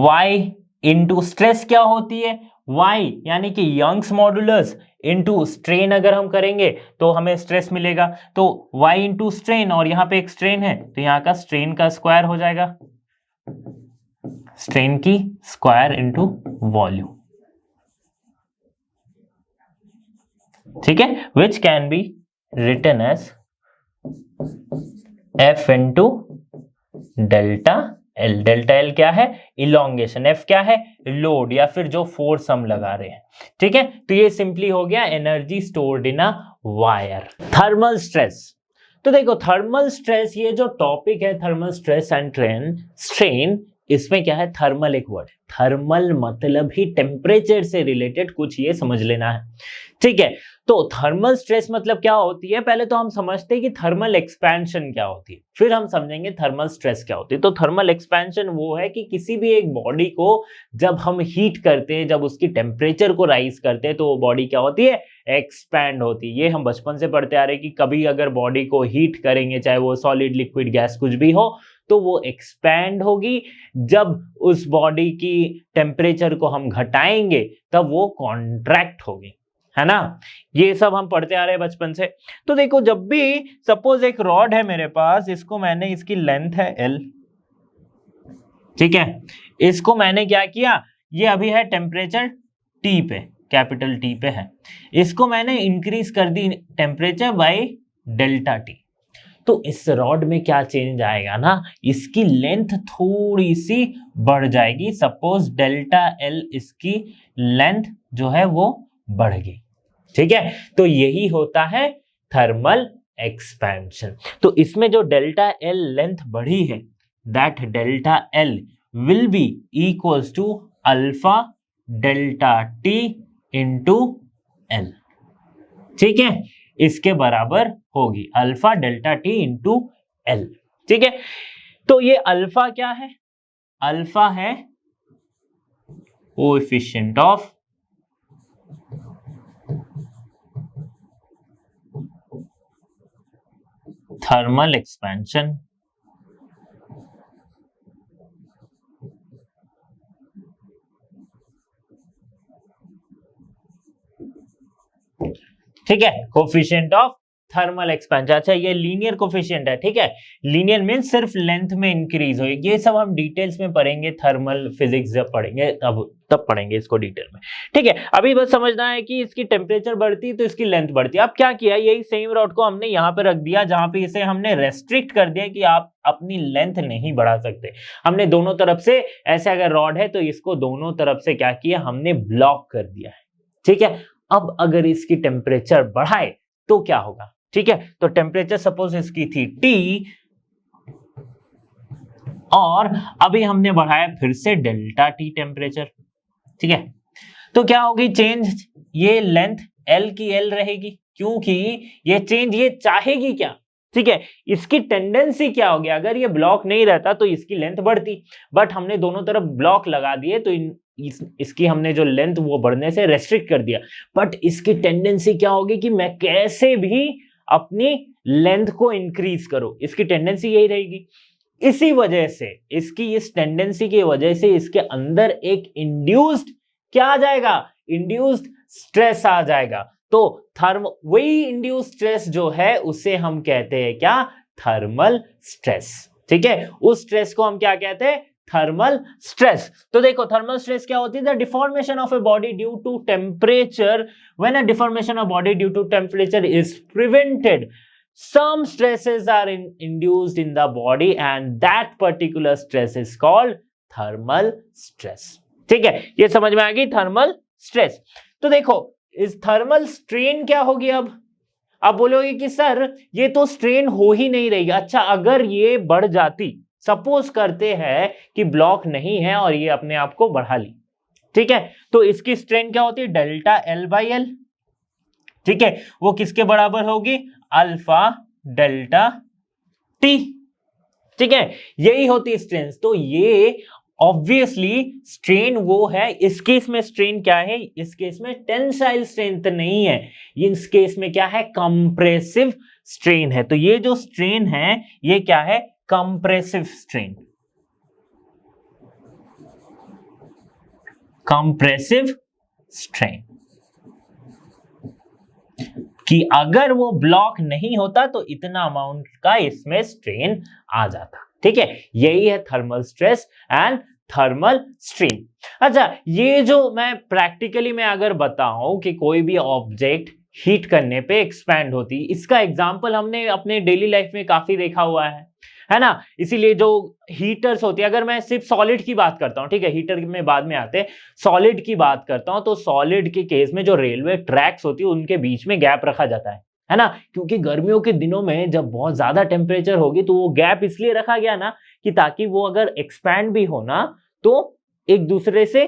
y इंटू स्ट्रेस क्या होती है, y यानी कि यंग्स मॉडुलस इंटू स्ट्रेन अगर हम करेंगे तो हमें स्ट्रेस मिलेगा, तो y इंटू स्ट्रेन, और यहां पे एक स्ट्रेन है तो यहां का स्ट्रेन का स्क्वायर हो जाएगा, स्ट्रेन की स्क्वायर इंटू वॉल्यूम, ठीक है, which can be written as F into delta L. Delta L क्या है, इलोंगेशन, F क्या है, लोड या फिर जो फोर्स हम लगा रहे हैं, ठीक है। तो ये सिंपली हो गया energy stored in a wire. Thermal stress, तो देखो थर्मल स्ट्रेस, ये जो टॉपिक है थर्मल स्ट्रेस एंड स्ट्रेन, इसमें क्या है, थर्मल एक वर्ड है, थर्मल मतलब ही टेम्परेचर से रिलेटेड कुछ, ये समझ लेना है, ठीक है। तो थर्मल स्ट्रेस मतलब क्या होती है, पहले तो हम समझते हैं कि थर्मल एक्सपेंशन क्या होती है, फिर हम समझेंगे थर्मल स्ट्रेस क्या होती है। तो थर्मल एक्सपेंशन वो है कि किसी भी एक बॉडी को जब हम हीट करते हैं, जब उसकी टेम्परेचर को राइज करते हैं, तो वो बॉडी क्या होती है, एक्सपैंड होती है। ये हम बचपन से पढ़ते आ रहे हैं कि कभी अगर बॉडी को हीट करेंगे, चाहे वो सॉलिड लिक्विड गैस कुछ भी हो, तो वो एक्सपैंड होगी। जब उस बॉडी की टेम्परेचर को हम घटाएंगे तब वो कॉन्ट्रैक्ट होगी, है ना। ये सब हम पढ़ते आ रहे हैं बचपन से। तो देखो जब भी सपोज एक रॉड है मेरे पास, इसको मैंने, इसकी लेंथ है L, ठीक है, इसको मैंने क्या किया, ये अभी है टेम्परेचर T पे, कैपिटल T पे है, इसको मैंने इंक्रीज कर दी टेम्परेचर बाय डेल्टा T। तो इस रॉड में क्या चेंज आएगा ना, इसकी लेंथ थोड़ी सी बढ़ जाएगी, सपोज डेल्टा L, इसकी लेंथ जो है वो बढ़ गई, ठीक है। तो यही होता है थर्मल एक्सपेंशन। तो इसमें जो डेल्टा एल लेंथ बढ़ी है, that delta L will be equals to alpha delta T into L, ठीक है, इसके बराबर होगी alpha delta T into L, ठीक है। तो ये अल्फा क्या है, अल्फा है कोएफिशिएंट ऑफ थर्मल एक्सपेंशन ठीक है, कोफिशिएंट ऑफ थर्मल एक्सपेंशन। अच्छा, ये लीनियर कोफिशिएंट है, ठीक है, लीनियर मींस सिर्फ लेंथ में इंक्रीज हो। ये सब हम डिटेल्स में पढ़ेंगे, थर्मल फिजिक्स जब पढ़ेंगे तब पढ़ेंगे इसको डिटेल में, ठीक है। अभी बस समझना है कि इसकी टेम्परेचर बढ़ती है तो इसकी लेंथ बढ़ती है। अब क्या किया, यही सेम रॉड को हमने यहाँ पे रख दिया, जहां पे इसे हमने रेस्ट्रिक्ट कर दिया कि आप अपनी लेंथ नहीं बढ़ा सकते। हमने दोनों तरफ से, ऐसे अगर रॉड है तो इसको दोनों तरफ से क्या किया, हमने ब्लॉक कर दिया है, ठीक है। अब अगर इसकी टेम्परेचर बढ़ाए तो क्या होगा, ठीक है। तो टेम्परेचर सपोज इसकी थी T, और अभी हमने बढ़ाया फिर से डेल्टा T टेम्परेचर, ठीक है। तो क्या होगी चेंज, ये लेंथ L की L रहेगी, क्योंकि ये चेंज ये चाहेगी क्या, ठीक है। इसकी टेंडेंसी क्या होगी, अगर ये ब्लॉक नहीं रहता तो इसकी लेंथ बढ़ती, बट हमने दोनों तरफ ब्लॉक लगा दिए तो इसकी हमने जो लेंथ वो बढ़ने से रेस्ट्रिक्ट कर दिया। बट इसकी टेंडेंसी क्या होगी कि मैं कैसे भी अपनी लेंथ को इंक्रीज करो, इसकी टेंडेंसी यही रहेगी। इसी वजह से, इसकी इस टेंडेंसी की वजह से इसके अंदर एक इंड्यूस्ड क्या आ जाएगा, इंड्यूस्ड स्ट्रेस आ जाएगा। तो वही इंड्यूस्ड स्ट्रेस जो है उसे हम कहते हैं क्या, थर्मल स्ट्रेस, ठीक है। उस स्ट्रेस को हम क्या कहते हैं, थर्मल स्ट्रेस। तो देखो थर्मल स्ट्रेस क्या होती है, the deformation of a body due to temperature. When a deformation of body due to temperature is prevented, some stresses are induced in the body and that particular stress is called thermal stress, ठीक है। ये समझ में आ गई thermal stress. तो देखो इस thermal strain क्या होगी, अब बोलोगे कि सर ये तो स्ट्रेन हो ही नहीं रही। अच्छा, अगर ये बढ़ जाती, सपोज करते हैं कि ब्लॉक नहीं है और ये अपने आप को बढ़ा ली, ठीक है, तो इसकी स्ट्रेन क्या होती है, डेल्टा L बाई L, ठीक है। वो किसके बराबर होगी, अल्फा डेल्टा T, ठीक है। यही होती स्ट्रेन। तो ये ऑब्वियसली स्ट्रेन वो है, इस केस में स्ट्रेन क्या है, इस केस में टेंसाइल स्ट्रेन तो नहीं है, इस केस में क्या है, कंप्रेसिव स्ट्रेन है। तो ये जो स्ट्रेन है ये क्या है, कंप्रेसिव स्ट्रेन, कंप्रेसिव स्ट्रेन, कि अगर वो ब्लॉक नहीं होता तो इतना अमाउंट का इसमें स्ट्रेन आ जाता, ठीक है। यही है thermal stress and thermal strain. अच्छा, ये जो मैं प्रैक्टिकली में अगर बताऊं कि कोई भी ऑब्जेक्ट हीट करने पे एक्सपैंड होती, इसका एग्जांपल हमने अपने डेली लाइफ में काफी देखा हुआ है ना। इसीलिए जो हीटर्स होती है, अगर मैं सिर्फ सॉलिड की बात करता हूं, ठीक है, हीटर में बाद में आते हैं, सॉलिड की बात करता हूं, तो सॉलिड के केस में जो रेलवे ट्रैक्स होती है उनके बीच में गैप रखा जाता है ना, क्योंकि गर्मियों के दिनों में जब बहुत ज्यादा टेम्परेचर होगी तो वो गैप इसलिए रखा गया ना कि ताकि वो अगर एक्सपैंड भी हो ना तो एक दूसरे से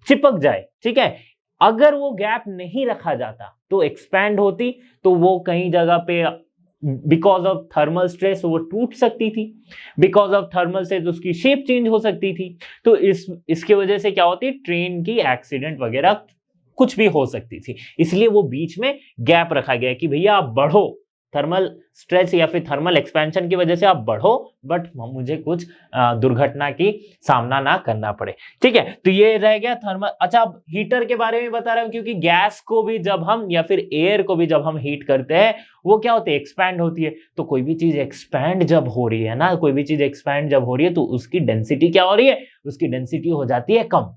चिपक जाए, ठीक है। अगर वो गैप नहीं रखा जाता तो एक्सपैंड होती, तो वो कहीं जगह पे बिकॉज ऑफ थर्मल स्ट्रेस वो टूट सकती थी, बिकॉज ऑफ थर्मल स्ट्रेस उसकी शेप चेंज हो सकती थी। तो इसकी वजह से क्या होती है, ट्रेन की एक्सीडेंट वगैरह कुछ भी हो सकती थी। इसलिए वो बीच में गैप रखा गया कि भैया आप बढ़ो, थर्मल स्ट्रेस या फिर थर्मल एक्सपेंशन की वजह से आप बढ़ो, बट मुझे कुछ दुर्घटना की सामना ना करना पड़े, ठीक है। तो ये रह गया थर्मल। अच्छा, अब हीटर के बारे में बता रहा हूं, क्योंकि गैस को भी जब हम या फिर एयर को भी जब हम हीट करते हैं वो क्या होती है, एक्सपैंड होती है। तो कोई भी चीज एक्सपैंड जब हो रही है ना, कोई भी चीज एक्सपैंड जब हो रही है तो उसकी डेंसिटी क्या हो रही है, उसकी डेंसिटी हो जाती है कम।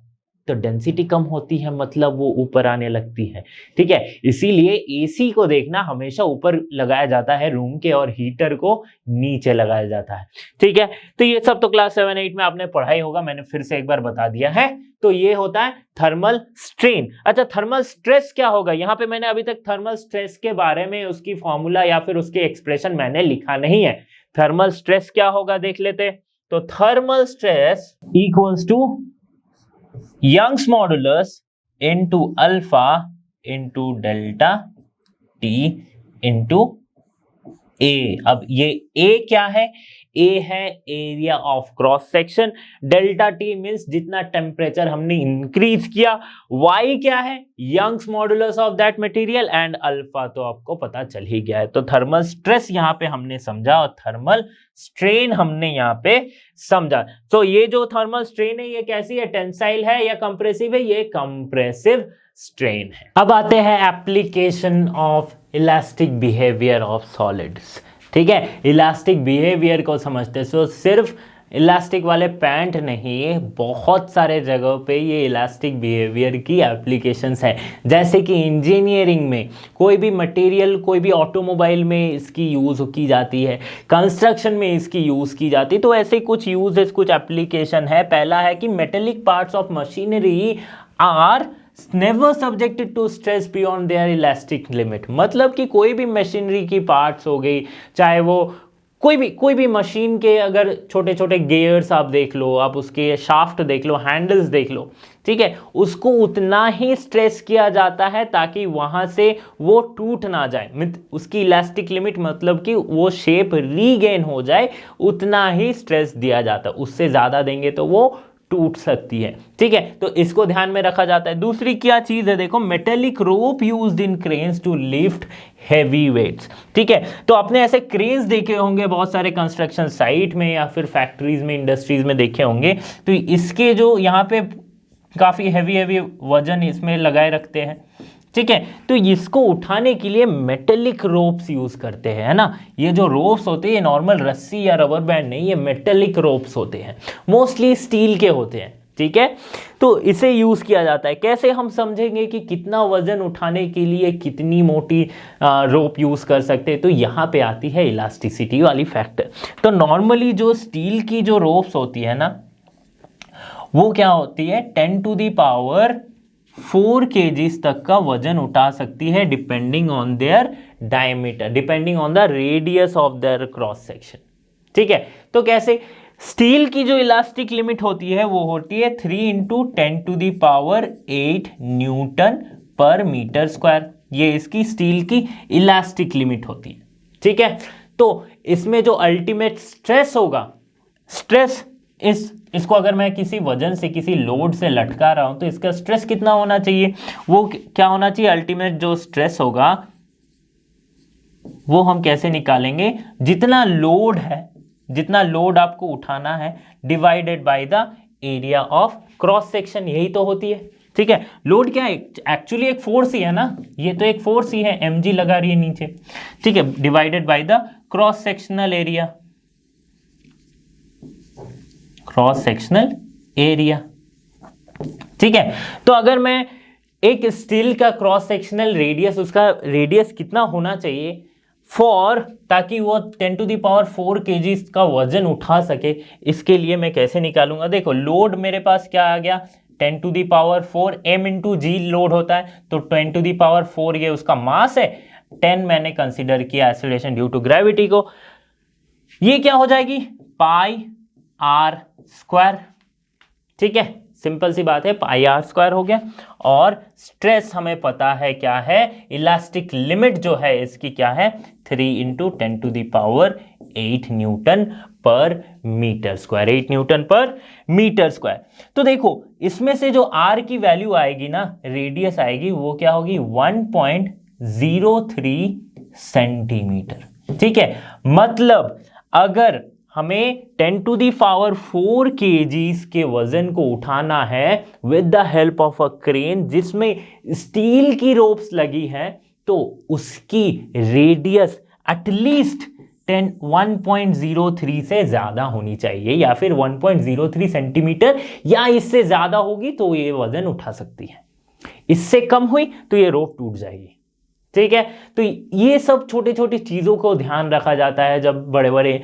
तो डेंसिटी कम होती है मतलब वो ऊपर आने लगती है, ठीक है। इसीलिए एसी को देखना हमेशा ऊपर लगाया जाता है रूम के, और हीटर को नीचे लगाया जाता है, ठीक है। तो ये सब तो क्लास 7-8 में आपने पढ़ा ही होगा, मैंने फिर से एक बार बता दिया है। तो ये होता है थर्मल स्ट्रेन। अच्छा, थर्मल स्ट्रेस क्या होगा, यहां पे मैंने अभी तक थर्मल स्ट्रेस के बारे में उसकी फॉर्मूला या फिर उसके एक्सप्रेशन मैंने लिखा नहीं है। थर्मल स्ट्रेस क्या होगा देख लेते। तो thermal stress equals to Young's modulus into alpha into delta T into A. अब ये ए क्या है? ए है area of cross section. Delta T means जितना टेम्परेचर हमने इंक्रीज किया। वाई क्या है? Young's modulus of that material. And alpha तो आपको पता चल ही गया है। तो थर्मल स्ट्रेस यहां पे हमने समझा और थर्मल स्ट्रेन हमने यहां पे समझा। तो ये जो थर्मल स्ट्रेन है ये कैसी है? टेंसाइल है या कंप्रेसिव है? ये कंप्रेसिव स्ट्रेन है। अब आते हैं application of elastic behaviour of solids. ठीक है, इलास्टिक बिहेवियर को समझते हैं। सो सिर्फ इलास्टिक वाले पैंट नहीं, बहुत सारे जगहों पे ये इलास्टिक बिहेवियर की एप्लीकेशंस है। जैसे कि इंजीनियरिंग में कोई भी मटेरियल, कोई भी ऑटोमोबाइल में इसकी यूज़ की जाती है, कंस्ट्रक्शन में इसकी यूज़ की जाती है। तो ऐसे कुछ यूजेस, कुछ एप्लीकेशन है। पहला है कि metallic parts of machinery are never subjected to stress beyond their elastic limit. मतलब कि कोई भी मशीनरी की पार्ट्स हो गई, चाहे वो कोई भी मशीन के अगर छोटे छोटे गियर्स आप देख लो, आप उसके शाफ्ट देख लो, हैंडल्स देख लो, ठीक है, उसको उतना ही स्ट्रेस किया जाता है ताकि वहां से वो टूट ना जाए। उसकी इलास्टिक लिमिट मतलब कि वो शेप रीगेन हो जाए, उतना ही स्ट्रेस दिया जाता है। उससे ज़्यादा देंगे तो वो टूट सकती है। ठीक है, तो इसको ध्यान में रखा जाता है। दूसरी क्या चीज है? देखो, metallic rope used in cranes to lift heavy weights. ठीक है, तो आपने ऐसे क्रेन्स देखे होंगे बहुत सारे कंस्ट्रक्शन साइट में या फिर फैक्ट्रीज में, इंडस्ट्रीज में देखे होंगे। तो इसके जो यहाँ पे काफी हैवी वजन इसमें लगाए रखते हैं। ठीक है, तो इसको उठाने के लिए मेटेलिक रोप्स यूज करते हैं, है ना। ये जो रोप्स होते हैं ये नॉर्मल रस्सी या रबर बैंड नहीं, ये मेटेलिक रोप्स होते हैं, मोस्टली स्टील के होते हैं। ठीक है, तो इसे यूज किया जाता है। कैसे हम समझेंगे कि कितना वजन उठाने के लिए कितनी मोटी रोप यूज कर सकते हैं? तो यहाँ पे आती है इलास्टिसिटी वाली फैक्टर। तो नॉर्मली जो स्टील की जो रोप्स होती है ना, वो क्या होती है? 10⁴ kgs तक का वजन उठा सकती है, depending on their diameter, depending on the radius of their cross section. ठीक है, तो कैसे? स्टील की जो इलास्टिक लिमिट होती है वो होती है 3 × 10⁸ न्यूटन पर मीटर स्क्वायर। ये इसकी स्टील की इलास्टिक लिमिट होती है। ठीक है, तो इसमें जो अल्टीमेट स्ट्रेस होगा, स्ट्रेस इसको अगर मैं किसी वजन से, किसी लोड से लटका रहा हूं तो इसका स्ट्रेस कितना होना चाहिए? वो क्या होना चाहिए? अल्टीमेट जो स्ट्रेस होगा वो हम कैसे निकालेंगे? जितना लोड है, जितना लोड आपको उठाना है, divided by the area of cross section. यही तो होती है। ठीक है, लोड क्या है? एक्चुअली एक फोर्स ही है ना, ये तो एक फोर्स ही है, mg लगा रही है नीचे। ठीक है, divided by the cross sectional area, cross sectional area. ठीक है, तो अगर मैं एक स्टील का क्रॉस सेक्शनल रेडियस, उसका रेडियस कितना होना चाहिए ताकि वो 10⁴ kg का वजन उठा सके, इसके लिए मैं कैसे निकालूंगा? देखो, लोड मेरे पास क्या आ गया? 10⁴ m × g लोड होता है, तो 10⁴ ये उसका मास है, 10 मैंने कंसिडर किया एक्सेलरेशन ड्यू टू ग्रेविटी को। ये क्या हो जाएगी? πr²। ठीक है, सिंपल सी बात है, πr² हो गया। और स्ट्रेस हमें पता है क्या है? इलास्टिक लिमिट जो है इसकी क्या है? 3 × 10⁸ न्यूटन पर मीटर स्क्वायर, 8 न्यूटन पर मीटर स्क्वायर। तो देखो, इसमें से जो r की वैल्यू आएगी ना, रेडियस आएगी, वो क्या होगी? 1.03 सेंटीमीटर। ठीक है, मतलब अगर हमें 10⁴ kgs के वजन को उठाना है with the help of a crane जिसमें स्टील की रोप्स लगी हैं, तो उसकी रेडियस एटलीस्ट 1.03 से ज्यादा होनी चाहिए, या फिर 1.03 सेंटीमीटर या इससे ज्यादा होगी तो ये वजन उठा सकती है। इससे कम हुई तो ये रोप टूट जाएगी। ठीक है, तो ये सब छोटी छोटी चीजों को ध्यान रखा जाता है जब बड़े बड़े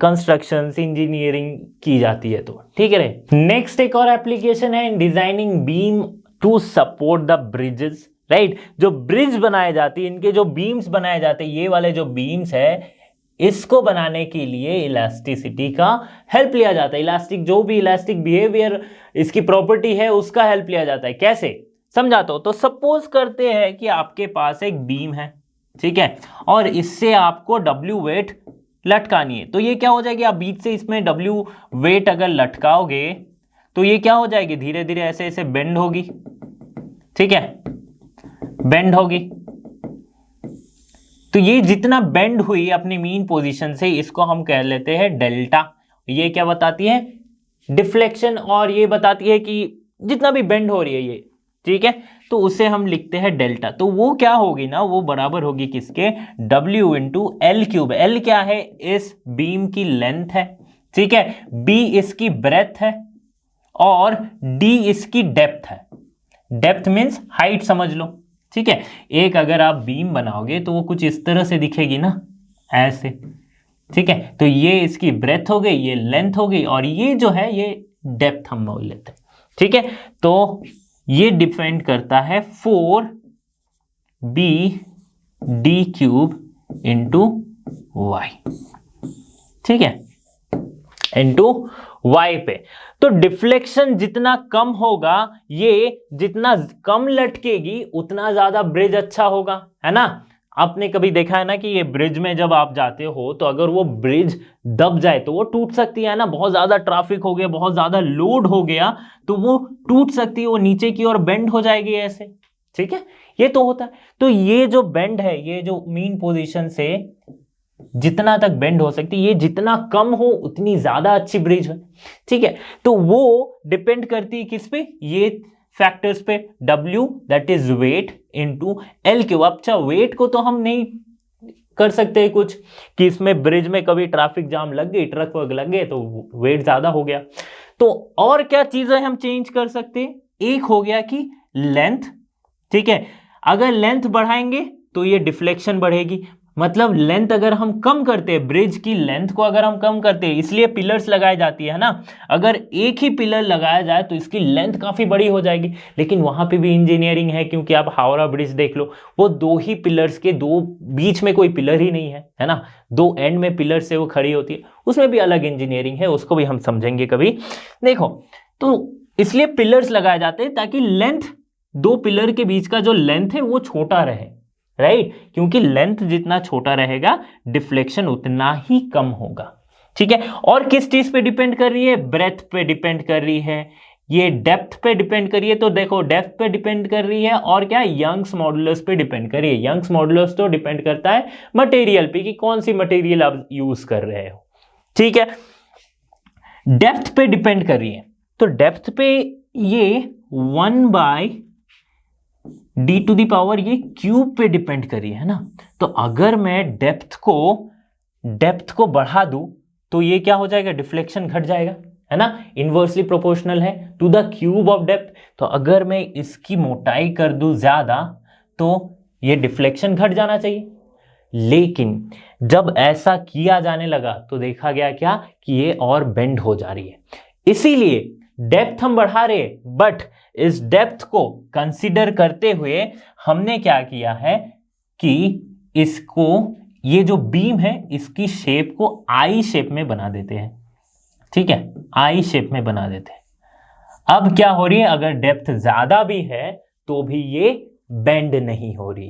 कंस्ट्रक्शन इंजीनियरिंग की जाती है। तो ठीक है, नेक्स्ट एक और एप्लीकेशन है in designing beam to support the bridges. Right, जो ब्रिज बनाए जाती है, इनके जो बीम्स बनाए जाते हैं, ये वाले जो बीम्स है, इसको बनाने के लिए इलास्टिसिटी का हेल्प लिया जाता है। इलास्टिक, जो भी इलास्टिक बिहेवियर इसकी प्रॉपर्टी है, उसका हेल्प लिया जाता है। कैसे समझाता हूं? तो सपोज करते हैं कि आपके पास एक बीम है, ठीक है, और इससे आपको W वेट लटकानी है। तो ये क्या हो जाएगी, आप बीच से इसमें W वेट अगर लटकाओगे तो ये क्या हो जाएगी, धीरे धीरे ऐसे ऐसे बेंड होगी, ठीक है, बेंड होगी। तो ये जितना बेंड हुई अपनी मीन पोजीशन से, इसको हम कह लेते हैं डेल्टा। ये क्या बताती है, डिफ्लेक्शन, और ये बताती है कि जितना भी बेंड हो रही है ये, ठीक है, तो उसे हम लिखते हैं डेल्टा। तो वो क्या होगी ना, वो बराबर होगी किसके, W into L cube. L क्या है, इस बीम की लेंथ है, ठीक है, B इसकी ब्रेथ है, और D इसकी डेप्थ है। डेप्थ मीन्स हाइट समझ लो, ठीक है। एक अगर आप बीम बनाओगे तो वो कुछ इस तरह से दिखेगी ना, ऐसे, ठीक है। तो ये इसकी ब्रेथ हो गई, ये लेंथ हो गई, और ये जो है ये डेप्थ हम बोल लेते हैं, ठीक है। तो ये डिपेंड करता है 4BD क्यूब इंटू वाई, ठीक है, इंटू वाई पे। तो डिफ्लेक्शन जितना कम होगा, ये जितना कम लटकेगी उतना ज्यादा ब्रिज अच्छा होगा, है ना। आपने कभी देखा है ना कि ये ब्रिज में जब आप जाते हो तो अगर वो ब्रिज दब जाए तो वो टूट सकती है ना, बहुत ज्यादा ट्रैफिक हो गया, बहुत ज्यादा लोड हो गया तो वो टूट सकती है, वो नीचे की ओर बेंड हो जाएगी ऐसे, ठीक है, ये तो होता है। तो ये जो बेंड है, ये जो मीन पोजीशन से जितना तक बेंड हो सकती है, ये जितना कम हो उतनी ज्यादा अच्छी ब्रिज है, ठीक है। तो वो डिपेंड करती है किस पे, ये फैक्टर्स पे, W that is weight into L cube. अच्छा, वेट को तो हम नहीं कर सकते कुछ कि इसमें ब्रिज में कभी ट्रैफिक जाम लग गई, ट्रक वग लग गए तो वेट ज्यादा हो गया। तो और क्या चीजें हम चेंज कर सकते हैं, एक हो गया कि लेंथ, ठीक है, अगर लेंथ बढ़ाएंगे तो ये डिफ्लेक्शन बढ़ेगी। मतलब लेंथ अगर हम कम करते हैं, ब्रिज की लेंथ को अगर हम कम करते हैं, इसलिए पिलर्स लगाई जाती है ना, अगर एक ही पिलर लगाया जाए तो इसकी लेंथ काफी बड़ी हो जाएगी। लेकिन वहां पे भी इंजीनियरिंग है, क्योंकि आप हावड़ा ब्रिज देख लो, वो दो ही पिलर्स के दो बीच में कोई पिलर ही नहीं है ना, दो एंड में पिलर से वो खड़ी होती है, उसमें भी अलग इंजीनियरिंग है, उसको भी हम समझेंगे कभी। देखो, तो इसलिए पिलर्स लगाए जाते हैं ताकि लेंथ, दो पिलर के बीच का जो लेंथ है वो छोटा रहे, राइट, क्योंकि लेंथ जितना छोटा रहेगा डिफ्लेक्शन उतना ही कम होगा, ठीक है। और किस चीज पे डिपेंड कर रही है, ब्रेथ पे डिपेंड कर रही है, ये डेप्थ पे डिपेंड कर रही है। तो देखो, डेप्थ पे डिपेंड कर रही है, और क्या, यंग्स मॉडुलस पे डिपेंड कर रही है। यंग्स मॉडुलस तो डिपेंड करता है मटेरियल पे कि कौन सी मटेरियल आप यूज कर रहे हो, ठीक है। डेप्थ पे डिपेंड कर रही है, तो डेप्थ पे ये 1/d टू दी पावर ये क्यूब पे डिपेंड करी है ना। तो अगर मैं डेप्थ को बढ़ा दूं तो ये क्या हो जाएगा, डिफ्लेक्शन घट जाएगा, है ना, इनवर्सली प्रोपोर्शनल है to the cube of depth. तो अगर मैं इसकी मोटाई कर दूं ज्यादा तो ये डिफ्लेक्शन घट जाना चाहिए। लेकिन जब ऐसा किया जाने लगा तो देखा गया क्या कि ये और बेंड हो जा रही है, इसीलिए डेप्थ हम बढ़ा रहे, बट इस डेप्थ को कंसीडर करते हुए हमने क्या किया है कि इसको, ये जो बीम है इसकी शेप को आई शेप में बना देते हैं, ठीक है, आई शेप में बना देते हैं। अब क्या हो रही है, अगर डेप्थ ज्यादा भी है तो भी ये बेंड नहीं हो रही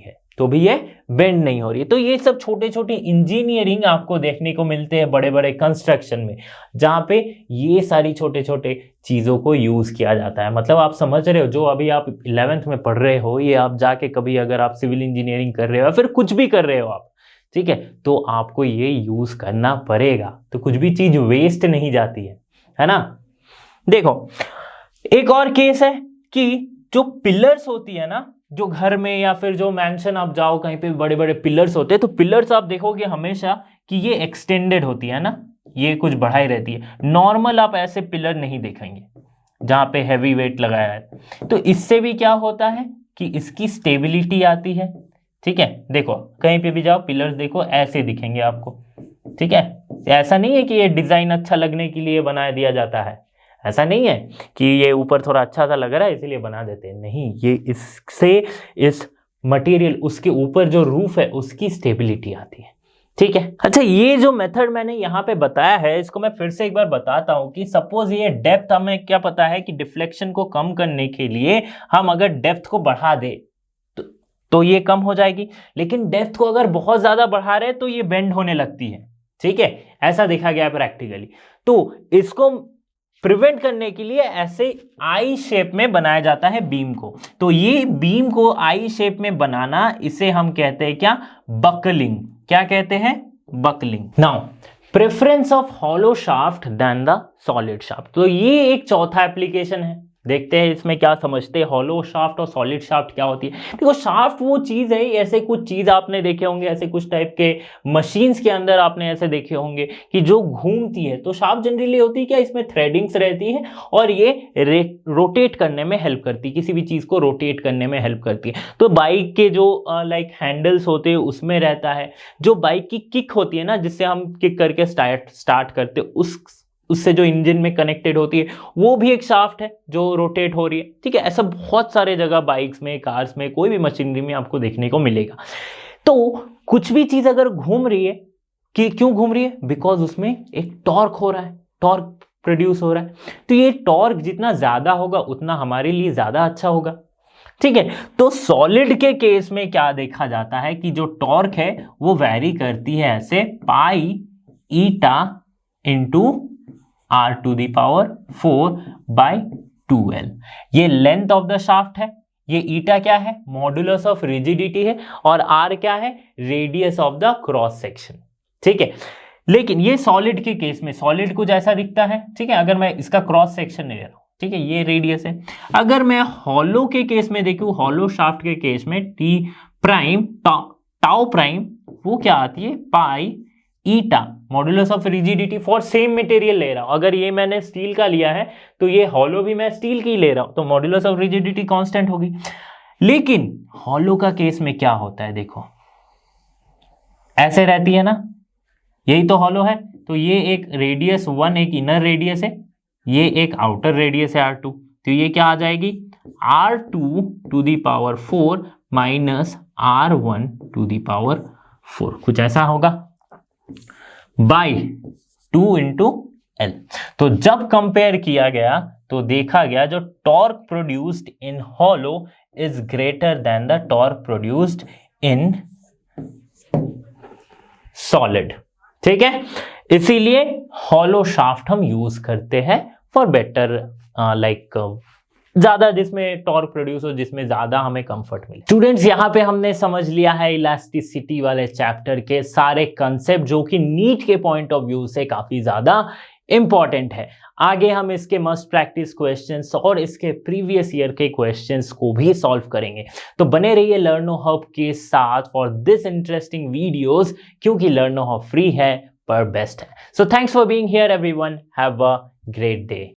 है, तो ये सब छोटे छोटे इंजीनियरिंग आपको देखने को मिलते हैं बड़े बड़े कंस्ट्रक्शन में, जहां पे ये सारी छोटे छोटे चीजों को यूज किया जाता है। मतलब आप समझ रहे हो, जो अभी आप 11th में पढ़ रहे हो, ये आप जाके कभी अगर आप सिविल इंजीनियरिंग कर रहे हो या फिर कुछ भी कर रहे हो आप, ठीक है, तो आपको ये यूज करना पड़ेगा, तो कुछ भी चीज वेस्ट नहीं जाती है ना। देखो, एक और केस है कि जो पिलर्स होती है ना, जो घर में या फिर जो मैंशन आप जाओ कहीं पे बड़े बड़े पिलर्स होते हैं, तो पिलर्स आप देखोगे हमेशा कि ये एक्सटेंडेड होती है ना, ये कुछ बढ़ाई रहती है। नॉर्मल आप ऐसे पिलर नहीं देखेंगे जहां पे हैवी वेट लगाया है। तो इससे भी क्या होता है कि इसकी स्टेबिलिटी आती है, ठीक है। देखो, कहीं पे भी जाओ पिलर्स देखो ऐसे दिखेंगे आपको, ठीक है। ऐसा नहीं है कि ये डिजाइन अच्छा लगने के लिए बना दिया जाता है, ऐसा नहीं है कि ये ऊपर थोड़ा अच्छा सा लग रहा है इसलिए बना देते हैं, नहीं, ये इससे इस मटेरियल, उसके ऊपर जो रूफ है उसकी स्टेबिलिटी आती है, ठीक है। अच्छा, ये जो मेथड मैंने यहाँ पे बताया है इसको मैं फिर से एक बार बताता हूँ कि सपोज ये डेप्थ, हमें क्या पता है कि डिफ्लेक्शन को कम करने के लिए हम अगर डेप्थ को बढ़ा दे तो ये कम हो जाएगी, लेकिन डेप्थ को अगर बहुत ज्यादा बढ़ा रहे हैं तो ये बेंड होने लगती है, ठीक है, ऐसा देखा गया है प्रैक्टिकली। तो इसको प्रिवेंट करने के लिए ऐसे आई शेप में बनाया जाता है बीम को। तो ये बीम को आई शेप में बनाना, इसे हम कहते हैं क्या, बकलिंग। क्या कहते हैं, buckling. Now preference of hollow shaft than the solid shaft, तो ये एक चौथा एप्लीकेशन है। देखते हैं इसमें क्या समझते हैं, हॉलो शाफ्ट और सॉलिड शाफ्ट क्या होती है। देखो शाफ्ट वो चीज है, ऐसे कुछ चीज आपने देखे होंगे, ऐसे कुछ टाइप के मशीन्स के अंदर आपने ऐसे देखे होंगे कि जो घूमती है। तो शाफ्ट जनरली होती है क्या, इसमें थ्रेडिंग्स रहती है और ये रोटेट करने में हेल्प करती है, किसी भी चीज को रोटेट करने में हेल्प करती है। तो बाइक के जो लाइक हैंडल्स होते हैं उसमें रहता है, जो बाइक की किक होती है ना, जिससे हम किक करके स्टार्ट करते, उससे जो इंजन में कनेक्टेड होती है, वो भी एक शाफ्ट है जो रोटेट हो रही है, ठीक है। ऐसा बहुत सारे जगह बाइक्स में, कार्स में, कोई भी मशीनरी में आपको देखने को मिलेगा। तो कुछ भी चीज अगर घूम रही है, कि क्यों घूम रही है, बिकॉज उसमें एक टॉर्क हो रहा है, टॉर्क प्रोड्यूस हो रहा है। तो ये टॉर्क जितना ज्यादा होगा उतना हमारे लिए ज्यादा अच्छा होगा, ठीक है। तो सॉलिड के केस में क्या देखा जाता है कि जो टॉर्क है वो वैरी करती है ऐसे, pi eta into r to the power 4/2l। ये लेंथ ऑफ द शाफ्ट है, ये ईटा क्या है, मॉडुलस ऑफ रिजिडिटी है, और r क्या है, radius of the cross section, ठीक है। लेकिन ये सॉलिड के केस में सॉलिड कुछ ऐसा दिखता है, ठीक है। अगर मैं इसका क्रॉस सेक्शन ले रहा हूं, ठीक है, ये रेडियस है। अगर मैं हॉलो के केस में देखूं, हॉलो शाफ्ट के केस में टी प्राइम टाउ प्राइम वो क्या आती है, pi eta modulus of rigidity for same material ले रहा हूं। अगर ये मैंने स्टील का लिया है तो ये हॉलो भी मैं स्टील की ले रहा हूं, तो मॉडुलस ऑफ रिजिडिटी कांस्टेंट होगी। लेकिन हॉलो का केस में क्या होता है, देखो ऐसे रहती है ना, यही तो हॉलो है। तो ये एक रेडियस 1 एक इनर रेडियस है, ये एक आउटर रेडियस है R2। तो ये क्या आ जाएगी, R2 to the power 4 minus R1 to the power 4, कुछ ऐसा होगा, बाई 2 इंटू एल। तो जब कंपेयर किया गया तो देखा गया जो torque produced in hollow is greater than the torque produced in solid, ठीक है। इसीलिए हॉलो शाफ्ट हम यूज करते हैं फॉर बेटर लाइक ज्यादा जिसमें टॉर्क प्रोड्यूस हो, जिसमें ज्यादा हमें कंफर्ट मिले। स्टूडेंट्स यहाँ पे हमने समझ लिया है इलास्टिसिटी वाले चैप्टर के सारे कंसेप्ट, जो कि नीट के पॉइंट ऑफ व्यू से काफी ज्यादा इंपॉर्टेंट है। आगे हम इसके मस्ट प्रैक्टिस क्वेश्चंस और इसके प्रीवियस ईयर के क्वेश्चंस को भी सॉल्व करेंगे। तो बने रहिए लर्नो हब के साथ फॉर दिस इंटरेस्टिंग वीडियोस, क्योंकि लर्नो हब फ्री है पर बेस्ट है। So thanks for being here everyone, have a great day.